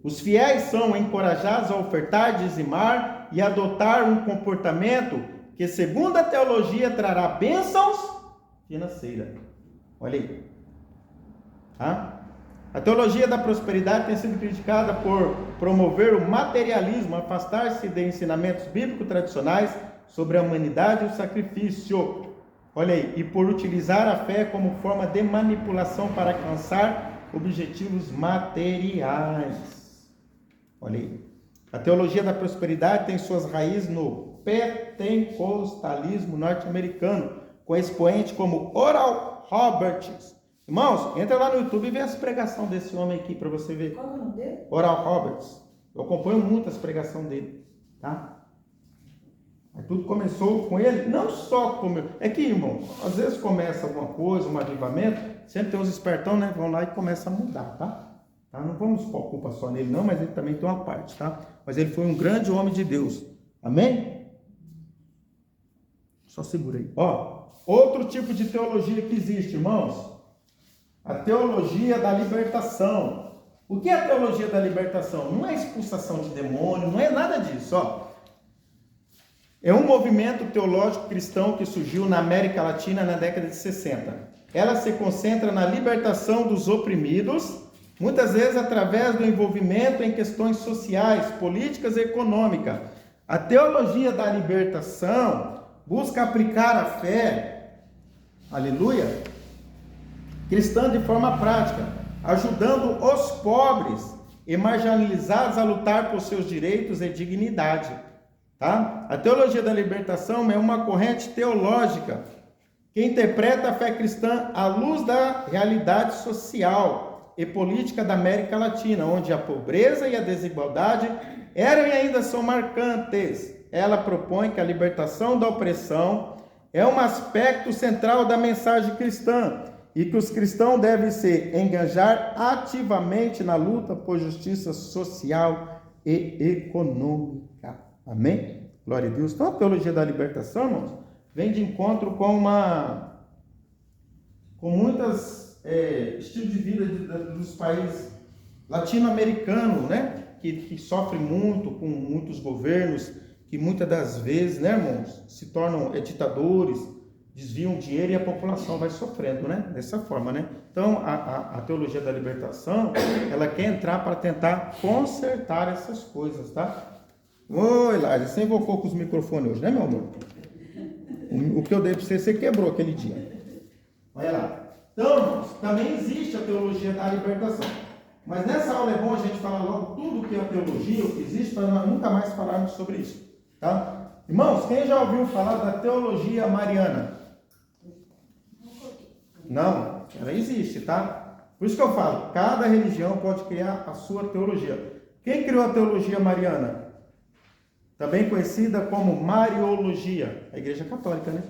Os fiéis são encorajados a ofertar, dizimar e adotar um comportamento que, segundo a teologia, trará bênçãos financeiras. Olha aí. Tá? A teologia da prosperidade tem sido criticada por promover o materialismo, afastar-se de ensinamentos bíblicos tradicionais sobre a humanidade e o sacrifício. Olha aí. E por utilizar a fé como forma de manipulação para alcançar objetivos materiais. Olha aí. A teologia da prosperidade tem suas raízes no pentecostalismo norte-americano, com expoentes como Oral Roberts. Irmãos, entra lá no YouTube e vê as pregações desse homem aqui para você ver. Qual é o nome dele? Oral Roberts. Eu acompanho muitas pregações dele, tá? Mas tudo começou com ele, não só com... É que, irmão, às vezes começa alguma coisa, um avivamento, sempre tem uns espertão, né? Vão lá e começam a mudar, tá? Não vamos pôr a culpa só nele não, mas ele também tem uma parte, tá? Mas ele foi um grande homem de Deus. Amém? Só segura aí. Ó, outro tipo de teologia que existe, irmãos. A teologia da libertação. O que é a teologia da libertação? Não é expulsação de demônio, não é nada disso, ó. É um movimento teológico cristão que surgiu na América Latina na década de 60. Ela se concentra na libertação dos oprimidos, muitas vezes através do envolvimento em questões sociais, políticas e econômicas. A teologia da libertação busca aplicar a fé, aleluia, cristã de forma prática, ajudando os pobres e marginalizados a lutar por seus direitos e dignidade. Tá? A teologia da libertação é uma corrente teológica que interpreta a fé cristã à luz da realidade social e política da América Latina, onde a pobreza e a desigualdade eram e ainda são marcantes. Ela propõe que a libertação da opressão é um aspecto central da mensagem cristã e que os cristãos devem se engajar ativamente na luta por justiça social e econômica. Amém? Glória a Deus. Então a teologia da libertação, irmãos, vem de encontro com muitas estilos de vida dos países latino-americanos, né? Que sofrem muito com muitos governos, que muitas das vezes, né, irmãos, se tornam ditadores, desviam dinheiro e a população vai sofrendo, né? Dessa forma, né? Então, a teologia da libertação, ela quer entrar para tentar consertar essas coisas, tá? Oi, Ládia, você invocou com os microfones hoje, né, meu amor? O que eu dei para você quebrou aquele dia. Olha lá. Então, irmãos, também existe a teologia da libertação. Mas nessa aula é bom a gente falar logo tudo o que é a teologia, o que existe, para nós nunca mais falarmos sobre isso, tá? Irmãos, quem já ouviu falar da teologia mariana? Não, ela existe, tá? Por isso que eu falo, cada religião pode criar a sua teologia. Quem criou a teologia mariana? Também conhecida como Mariologia. A Igreja Católica, né?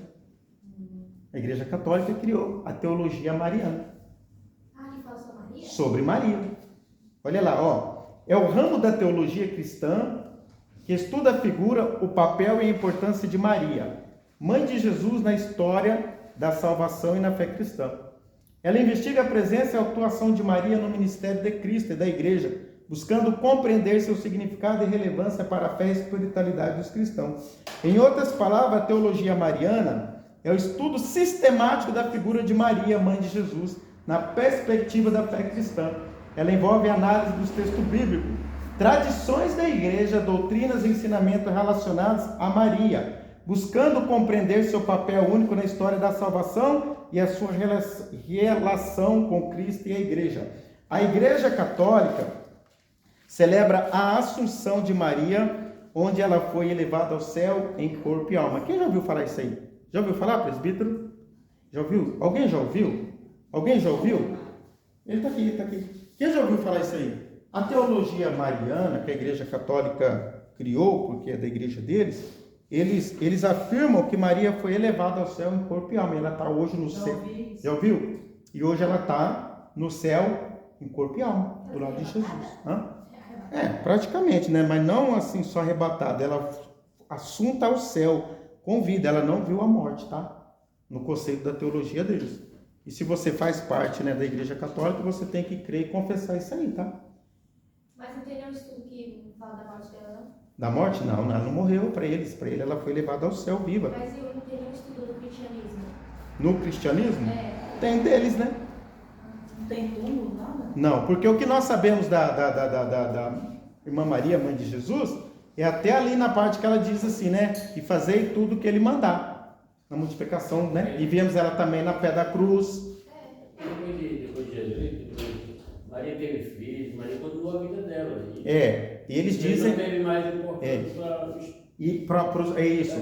A Igreja Católica criou a teologia mariana. Que fala sobre Maria? Sobre Maria. Olha lá, ó. É o ramo da teologia cristã que estuda a figura, o papel e a importância de Maria, mãe de Jesus na história da salvação e na fé cristã. Ela investiga a presença e a atuação de Maria no ministério de Cristo e da Igreja, buscando compreender seu significado e relevância para a fé e a espiritualidade dos cristãos. Em outras palavras, a teologia mariana é o estudo sistemático da figura de Maria, mãe de Jesus, na perspectiva da fé cristã. Ela envolve análise dos textos bíblicos, tradições da igreja, doutrinas e ensinamentos relacionados a Maria, buscando compreender seu papel único na história da salvação e a sua relação com Cristo e a igreja. A Igreja Católica celebra a Assunção de Maria, onde ela foi elevada ao céu em corpo e alma. Quem já ouviu falar isso aí? Já ouviu falar, presbítero? Já ouviu? Alguém já ouviu? Alguém já ouviu? Ele está aqui, está aqui. Quem já ouviu falar isso aí? A teologia mariana, que a Igreja Católica criou, porque é da igreja deles, eles afirmam que Maria foi elevada ao céu em corpo e alma. Ela está hoje no céu. Já ouviu? E hoje ela está no céu em corpo e alma, do lado de Jesus. Praticamente, né? Mas não assim só arrebatada. Ela assunta ao céu, com vida. Ela não viu a morte, tá? No conceito da teologia deles. E se você faz parte, né, da Igreja Católica, você tem que crer e confessar isso aí, tá? Mas não tem nenhum estudo que fala da morte dela, não? Da morte? Não, ela não morreu para eles. Para ele, ela foi levada ao céu viva. Mas eu não tenho nenhum estudo do cristianismo. No cristianismo? Tem deles, né? Não tem túmulo, nada? Não, porque o que nós sabemos da irmã Maria, mãe de Jesus, é até ali na parte que ela diz assim, né? E fazei tudo o que ele mandar. Na multiplicação, né? E vemos ela também na pé da cruz. Depois de Jesus, Maria teve filhos, Maria continuou a vida dela. E eles dizem... Não teve mais importância para... É isso.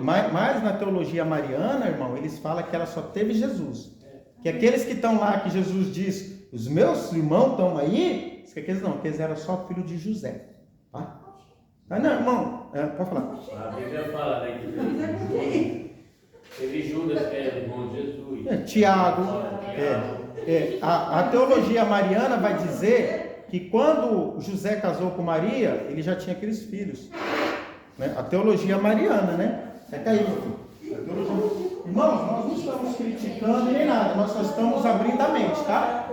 Mas na teologia mariana, irmão, eles falam que ela só teve Jesus. Que aqueles que estão lá, que Jesus diz, os meus irmãos estão aí, aqueles não, aqueles eram só filho de José. Tá? Não, irmão, pode falar. A Bíblia fala, né, que teve Judas, que era irmão de Jesus. Tiago. A teologia mariana vai dizer que quando José casou com Maria, ele já tinha aqueles filhos. Né? A teologia mariana, né? Irmãos, nós não estamos criticando nem nada, nós só estamos abrindo a mente, tá?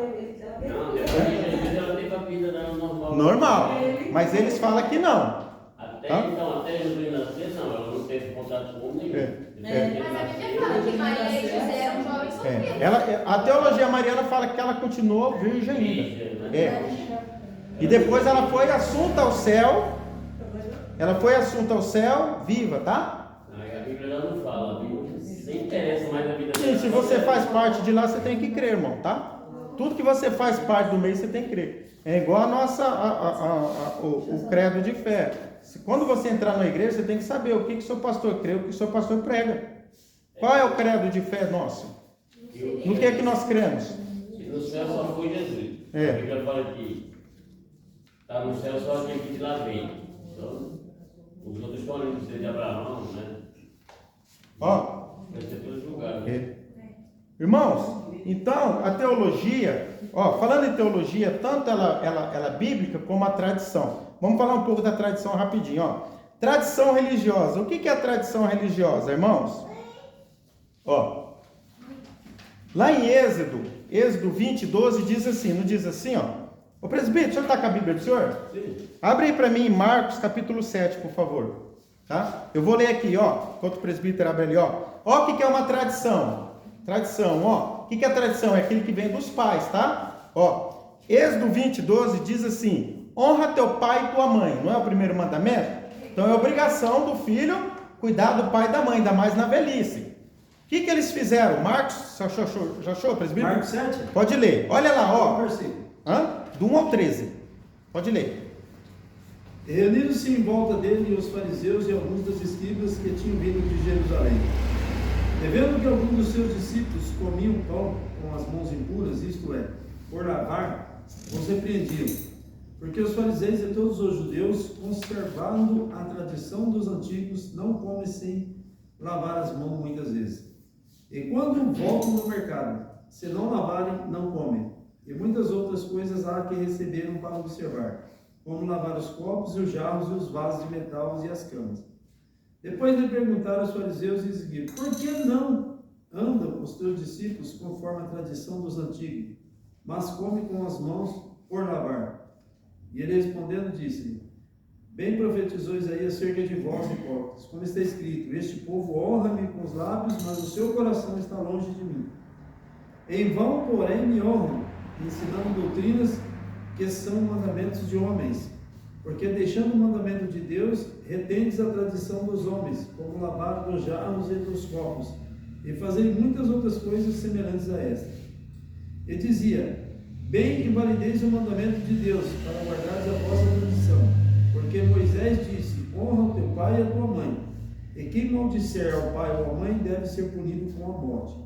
Não, depois de Jesus ela teve a vida dela normal. Normal. Mas eles falam que não. Até Jesus nascer, não, ela não teve contato com nenhum. Mas a Bíblia fala que Maria e José eram jovens solteiros. A teologia mariana fala que ela continuou virgem ainda. E depois ela foi assunta ao céu. Ela foi assunta ao céu, viva, tá? A Bíblia não fala, a Bíblia nem interessa mais a vida dela. Sim, se você faz parte de lá, você tem que crer, irmão, tá? Tudo que você faz parte do meio, você tem que crer. É igual a nossa, o credo de fé. Quando você entrar na igreja, você tem que saber o que o seu pastor crê, o que o seu pastor prega. Qual é o credo de fé nosso? No que é que nós cremos? E no céu só foi Jesus. A Bíblia fala que está no céu só aquele que de lá vem. Então, os outros estão ali no céu de Abraão, né? Vai ser tudo julgado. Irmãos, então a teologia, falando em teologia, tanto ela é bíblica como a tradição. Vamos falar um pouco da tradição rapidinho, Tradição religiosa. O que é a tradição religiosa, irmãos? Lá em Êxodo 20, 12, diz assim, não diz assim, Ô presbítero, o senhor está com a Bíblia do senhor? Sim. Abre aí para mim Marcos capítulo 7, por favor. Tá? Eu vou ler aqui, enquanto o presbítero abre ali, o que é uma tradição? Tradição, o que é a tradição? É aquele que vem dos pais, tá? Êxodo 20, 12 diz assim, honra teu pai e tua mãe, não é o primeiro mandamento? Então é obrigação do filho cuidar do pai e da mãe, ainda mais na velhice. O que eles fizeram? Marcos, já achou, presbítero? Marcos 7? Pode ler, olha lá, Versículo. Do 1 ao 13, pode ler. Reuniram-se em volta dele os fariseus e alguns dos escribas que tinham vindo de Jerusalém. E vendo que alguns dos seus discípulos comiam pão com as mãos impuras, isto é, por lavar, os repreendiam. Porque os fariseus e todos os judeus, conservando a tradição dos antigos, não comem sem lavar as mãos muitas vezes. E quando voltam no mercado, se não lavarem, não comem. E muitas outras coisas há que receberam para observar, como lavar os copos e os jarros e os vasos de metal e as camas. Depois lhe perguntaram os fariseus e seguiram, por que não andam os teus discípulos conforme a tradição dos antigos, mas comem com as mãos por lavar? E ele respondendo disse, bem profetizou Isaías acerca de vós, hipócritas, como está escrito, este povo honra-me com os lábios, mas o seu coração está longe de mim. Em vão, porém, me honram, ensinando doutrinas que são mandamentos de homens, porque deixando o mandamento de Deus, retendes a tradição dos homens, como lavar dos jarros e dos copos, e fazei muitas outras coisas semelhantes a esta. E dizia, bem invalideis o mandamento de Deus, para guardares a vossa tradição, porque Moisés disse, honra o teu pai e a tua mãe, e quem maldisser ao pai ou à mãe deve ser punido com a morte.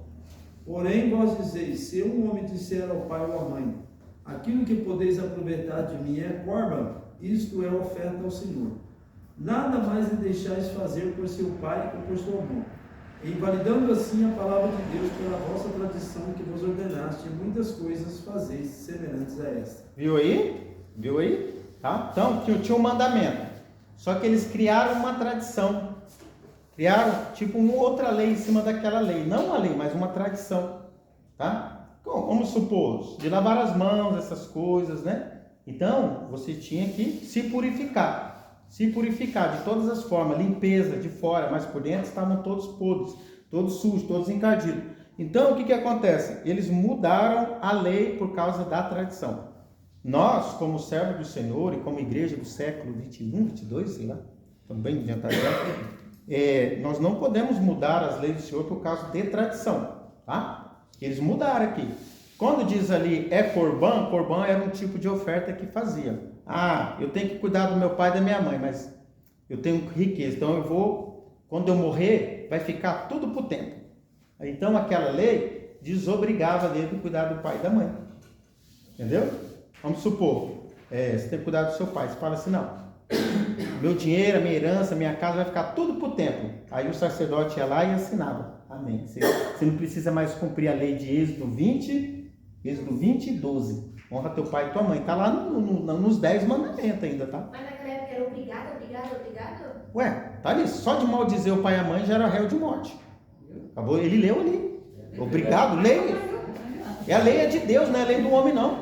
Porém, vós dizeis, se um homem disser ao pai ou à mãe, aquilo que podeis aproveitar de mim é corban, isto é oferta ao Senhor. nada mais lhe deixais fazer por seu pai ou por sua mão, invalidando assim a palavra de Deus pela vossa tradição que vos ordenaste, e muitas coisas fazeis semelhantes a esta. Viu aí? Viu aí? Tá? Então, tinha um mandamento. Só que eles criaram uma tradição. Criaram, tipo, uma outra lei em cima daquela lei. Não uma lei, mas uma tradição. Tá? Vamos supor, de lavar as mãos, essas coisas, né? Então, você tinha que se purificar. Se purificar de todas as formas. Limpeza de fora, mas por dentro estavam todos podres, todos sujos, todos encardidos. Então, o que acontece? Eles mudaram a lei por causa da tradição. Nós, como servo do Senhor e como igreja do século 21, 22, sei lá, também adiantado, nós não podemos mudar as leis do Senhor por causa de tradição, tá? Eles mudaram aqui. Quando diz ali corban era um tipo de oferta que fazia. Eu tenho que cuidar do meu pai e da minha mãe, mas eu tenho riqueza, então quando eu morrer, vai ficar tudo pro tempo. Então aquela lei desobrigava dele de cuidar do pai e da mãe. Entendeu? Vamos supor, você tem que cuidar do seu pai. Você fala assim, não, meu dinheiro, a minha herança, a minha casa vai ficar tudo pro tempo. Aí o sacerdote ia lá e assinava. Amém. Você não precisa mais cumprir a lei de Êxodo 20 e 12. Honra teu pai e tua mãe. Está lá nos 10 mandamentos ainda, tá? Mas naquela época era obrigado? Ué, tá ali. Só de maldizer o pai e a mãe já era réu de morte. Acabou, ele leu ali. Obrigado, leia. É a lei é de Deus, não é a lei do homem, não.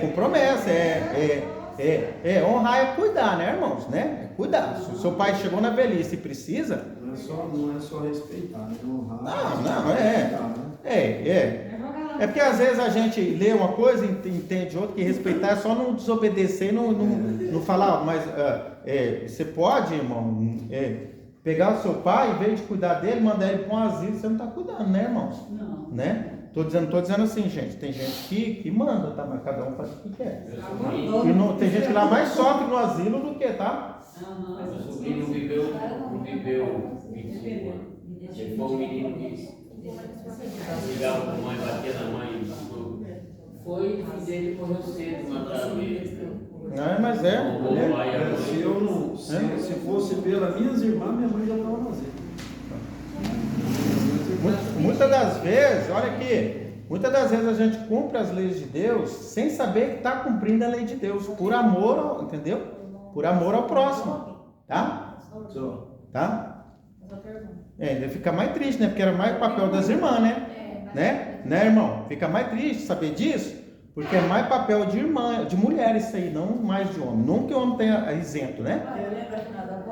Com promessa. Honrar é cuidar, né, irmãos? Né? É cuidar. Se o seu pai chegou na velhice e precisa... Não é só respeitar, né? Honrar. Não. É porque às vezes a gente lê uma coisa e entende outra, que respeitar é só não desobedecer, não falar, mas você pode, irmão, pegar o seu pai, em vez de cuidar dele, mandar ele para um asilo, você não está cuidando, né, irmãos? Não. Né? Tô dizendo assim, gente, tem gente que manda, tá? Mas cada um faz o que quer. Tem gente que lá mais sofre no asilo do que, tá? Meu sobrinho viveu 25 anos. Ele foi um menino que brigava com a mãe, batia na mãe. Foi, o filho dele morreu cedo, mataram ele. Mas se fosse pelas minhas irmãs, minha mãe já estava no asilo. Muitas das vezes, olha aqui, muitas das vezes a gente cumpre as leis de Deus sem saber que está cumprindo a lei de Deus, por amor, entendeu? Por amor ao próximo, tá? Tá? Ainda fica mais triste, né? Porque era mais o papel das irmãs, né? Né, irmão? Fica mais triste saber disso, porque é mais papel de irmã, de mulher isso aí, não mais de homem. Não que o homem tenha isento, né?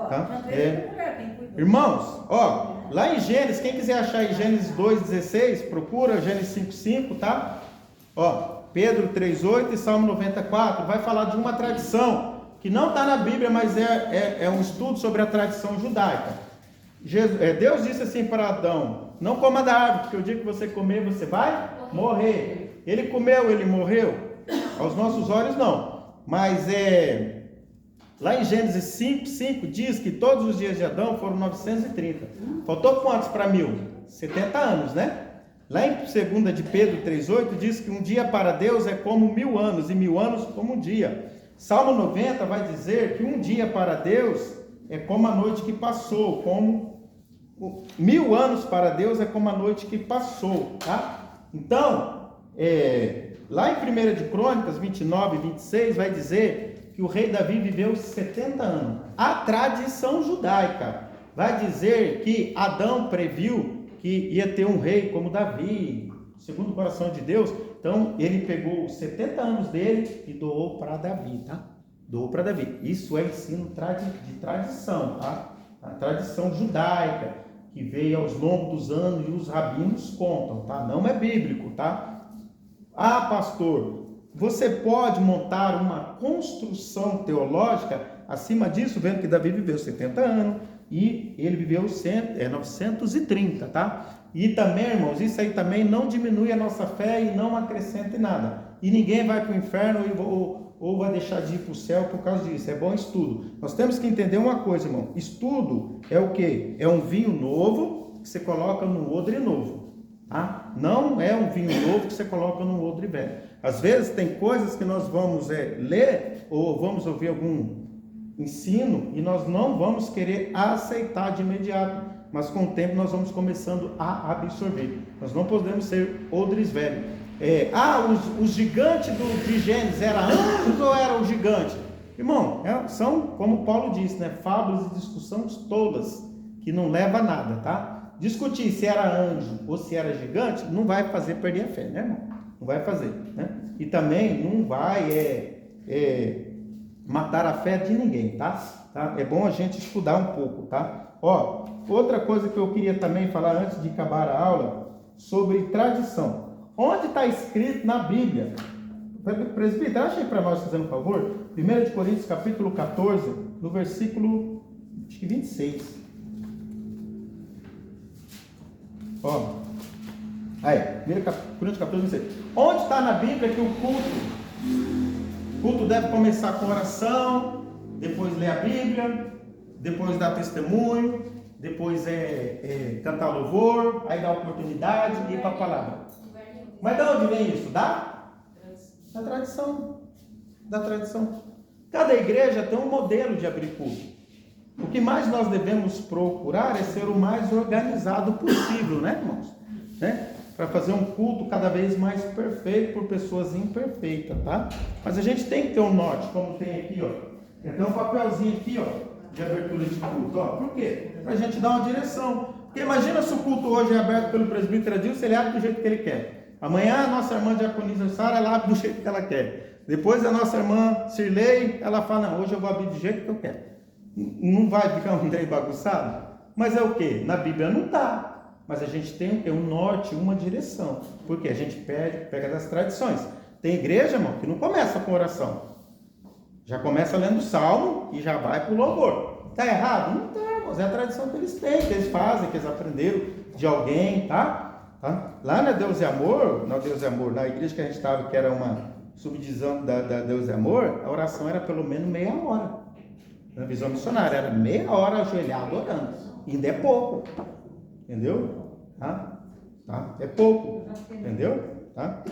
Tá? Irmãos, lá em Gênesis, quem quiser achar em Gênesis 2,16, procura Gênesis 5,5, tá? Pedro 3,8 e Salmo 94, vai falar de uma tradição que não está na Bíblia, mas é um estudo sobre a tradição judaica. Deus disse assim para Adão, não coma da árvore, porque o dia que você comer, você vai morrer. Ele comeu, ele morreu? Aos nossos olhos não, mas lá em Gênesis 5 diz que todos os dias de Adão foram 930. Faltou quantos para 1000? 70 anos, né? Lá em 2 de Pedro 3,8 diz que um dia para Deus é como 1000 anos, e 1000 anos como um dia. Salmo 90 vai dizer que um dia para Deus é como a noite que passou, como 1000 anos para Deus é como a noite que passou, tá? Então, lá em 1 de Crônicas 29 e 26 vai dizer que o rei Davi viveu 70 anos. A tradição judaica vai dizer que Adão previu que ia ter um rei como Davi, segundo o coração de Deus. Então, ele pegou os 70 anos dele e doou para Davi, tá? Doou para Davi. Isso é ensino de tradição, tá? A tradição judaica, que veio aos longos dos anos e os rabinos contam, tá? Não é bíblico, tá? Pastor, você pode montar uma construção teológica acima disso, vendo que Davi viveu 70 anos e ele viveu 930, tá? E também, irmãos, isso aí também não diminui a nossa fé e não acrescenta em nada. E ninguém vai para o inferno ou vai deixar de ir para o céu por causa disso. É bom estudo. Nós temos que entender uma coisa, irmão. Estudo é o quê? É um vinho novo que você coloca no odre novo, tá? Não é um vinho novo que você coloca no odre velho. Às vezes tem coisas que nós vamos ler ou vamos ouvir algum ensino e nós não vamos querer aceitar de imediato, mas com o tempo nós vamos começando a absorver. Nós não podemos ser odres velhos. Os gigantes de Gênesis eram anjos ou eram gigantes? Irmão, são, como Paulo disse, né, fábulas e discussões todas, que não leva a nada, tá? Discutir se era anjo ou se era gigante, não vai fazer perder a fé, né, irmão? Não vai fazer, né? E também não vai matar a fé de ninguém, tá? É bom a gente estudar um pouco, tá? Ó, outra coisa que eu queria também falar antes de acabar a aula, sobre tradição. Onde está escrito na Bíblia? Presbítero, acha aí para nós, fazendo um favor, 1 Coríntios capítulo 14, no versículo, acho que 26. Ó, aí, 1 Coríntios 14, 26. Onde está na Bíblia que o culto deve começar com oração, depois ler a Bíblia, depois dar testemunho, depois cantar louvor, aí dar oportunidade e ir para a palavra? Mas de onde vem isso? Da tradição. Da tradição. Cada igreja tem um modelo de abrir culto. O que mais nós devemos procurar é ser o mais organizado possível, né, irmãos? Né? Para fazer um culto cada vez mais perfeito por pessoas imperfeitas, tá? Mas a gente tem que ter um norte, como tem aqui, ó. Tem um papelzinho aqui, ó, de abertura de culto, ó. Por quê? Para a gente dar uma direção. Porque imagina se o culto hoje é aberto pelo presbítero Adilson, ele abre do jeito que ele quer. Amanhã a nossa irmã diaconisa Sara, ela abre do jeito que ela quer. Depois a nossa irmã Cirlei, ela fala, não, hoje eu vou abrir do jeito que eu quero. Não vai ficar um trem bagunçado? Mas é o quê? Na Bíblia não está. Mas a gente tem um norte, uma direção. Porque a gente pega das tradições. Tem igreja, irmão, que não começa com oração. Já começa lendo o salmo e já vai para o louvor. Está errado? Não está, irmãos. É a tradição que eles têm, que eles fazem, que eles aprenderam de alguém, tá? Lá na Deus e Amor, na igreja que a gente estava, que era uma subdivisão da Deus e Amor, a oração era pelo menos meia hora. Na visão missionária, era meia hora ajoelhado orando. Ainda é pouco. Entendeu? Tá? É pouco. Entendeu? Tá?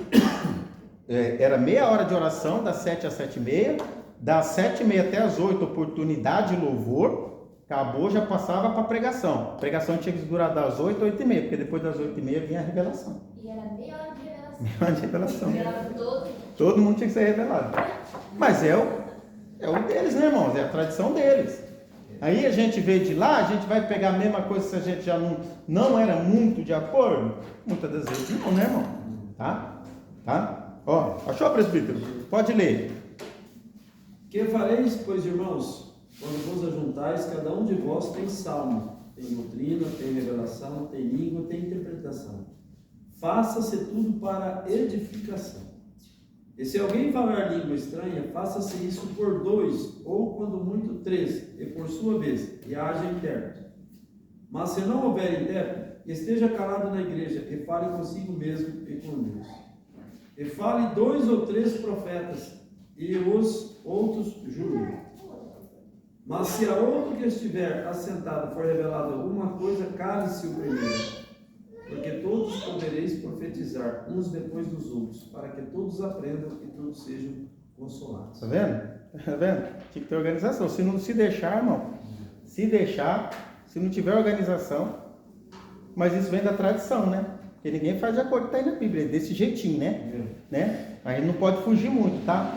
Era meia hora de oração, das 7 às 7h30, das 7h30 até as 8, oportunidade de louvor. Acabou, já passava para a pregação. A pregação tinha que durar das 8 às 8h30, porque depois das 8h30 vinha a revelação. E era meia hora de revelação. Meia hora de revelação. Todo mundo tinha que ser revelado. Mas é o deles, né, irmãos? É a tradição deles. Aí a gente veio de lá, a gente vai pegar a mesma coisa se a gente já não era muito de acordo? Muitas das vezes não, né, irmão? Tá? Ó, achou, presbítero? Pode ler. Que fareis, pois, irmãos? Quando vos ajuntais, cada um de vós tem salmo, tem doutrina, tem revelação, tem língua, tem interpretação. Faça-se tudo para edificação. E se alguém falar língua estranha, faça-se isso por 2, ou quando muito 3, e por sua vez, e haja intérprete. Mas se não houver intérprete, esteja calado na igreja, e fale consigo mesmo e com Deus. E fale 2 ou 3 profetas, e os outros jurem. Mas se a outro que estiver assentado for revelado alguma coisa, cale-se o primeiro, porque todos podereis profetizar uns depois dos outros, para que todos aprendam e todos sejam consolados. Tá vendo? Tá vendo? Tinha que ter organização. Se não se deixar, irmão, se não tiver organização, mas isso vem da tradição, né? Porque ninguém faz de acordo com o que está aí na Bíblia, desse jeitinho, né? Aí não pode fugir muito, tá?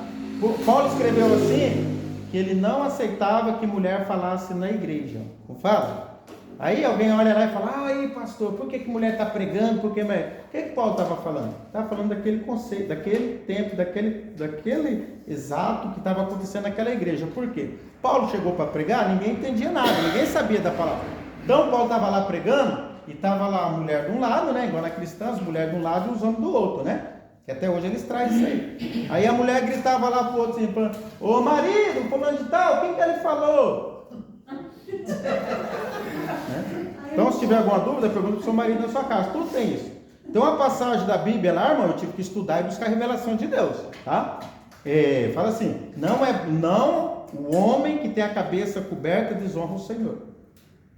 Paulo escreveu assim, que ele não aceitava que mulher falasse na igreja. Não fala? Aí alguém olha lá e fala, aí pastor, por que mulher está pregando? O que Paulo estava falando? Estava falando daquele conceito, daquele tempo, daquele exato que estava acontecendo naquela igreja. Por quê? Paulo chegou para pregar, ninguém entendia nada, ninguém sabia da palavra. Então Paulo estava lá pregando e estava lá a mulher de um lado, né? Igual na cristã, as mulheres de um lado e os homens do outro, né? Que até hoje eles trazem isso aí. Aí a mulher gritava lá pro outro assim, ô marido, fulano de tal, o que ele falou? Então se tiver alguma dúvida, pergunta pro seu marido na sua casa. Tudo tem isso. Tem uma passagem da Bíblia lá, irmão, eu tive que estudar e buscar a revelação de Deus, tá? Fala assim, não o homem que tem a cabeça coberta desonra o Senhor.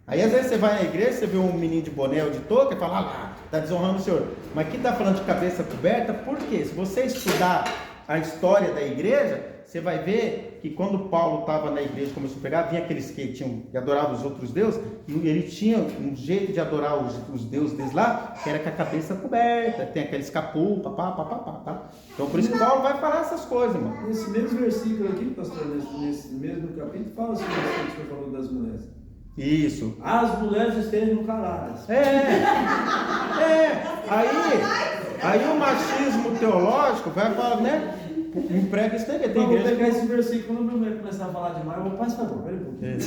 Aí às vezes você vai na igreja, você vê um menino de boné ou de touca e fala, lá, está desonrando o Senhor. Mas aqui está falando de cabeça coberta, por quê? Se você estudar a história da igreja, você vai ver que quando Paulo estava na igreja, começou a pegar, vinha aqueles que adoravam os outros deuses, e ele tinha um jeito de adorar os deuses deles lá, que era com a cabeça coberta, tem aqueles capuz, tá? Então por isso que Paulo vai falar essas coisas, mano. Nesse mesmo versículo aqui, pastor, nesse mesmo capítulo, fala sobre o que você falou das mulheres. Isso. As mulheres estejam caladas. Aí o machismo teológico vai falar, né? Emprega isso daí, tem Então, vou igreja. pegar esse versículo, quando eu começar a falar demais, eu vou, faz favor, peraí um pouquinho.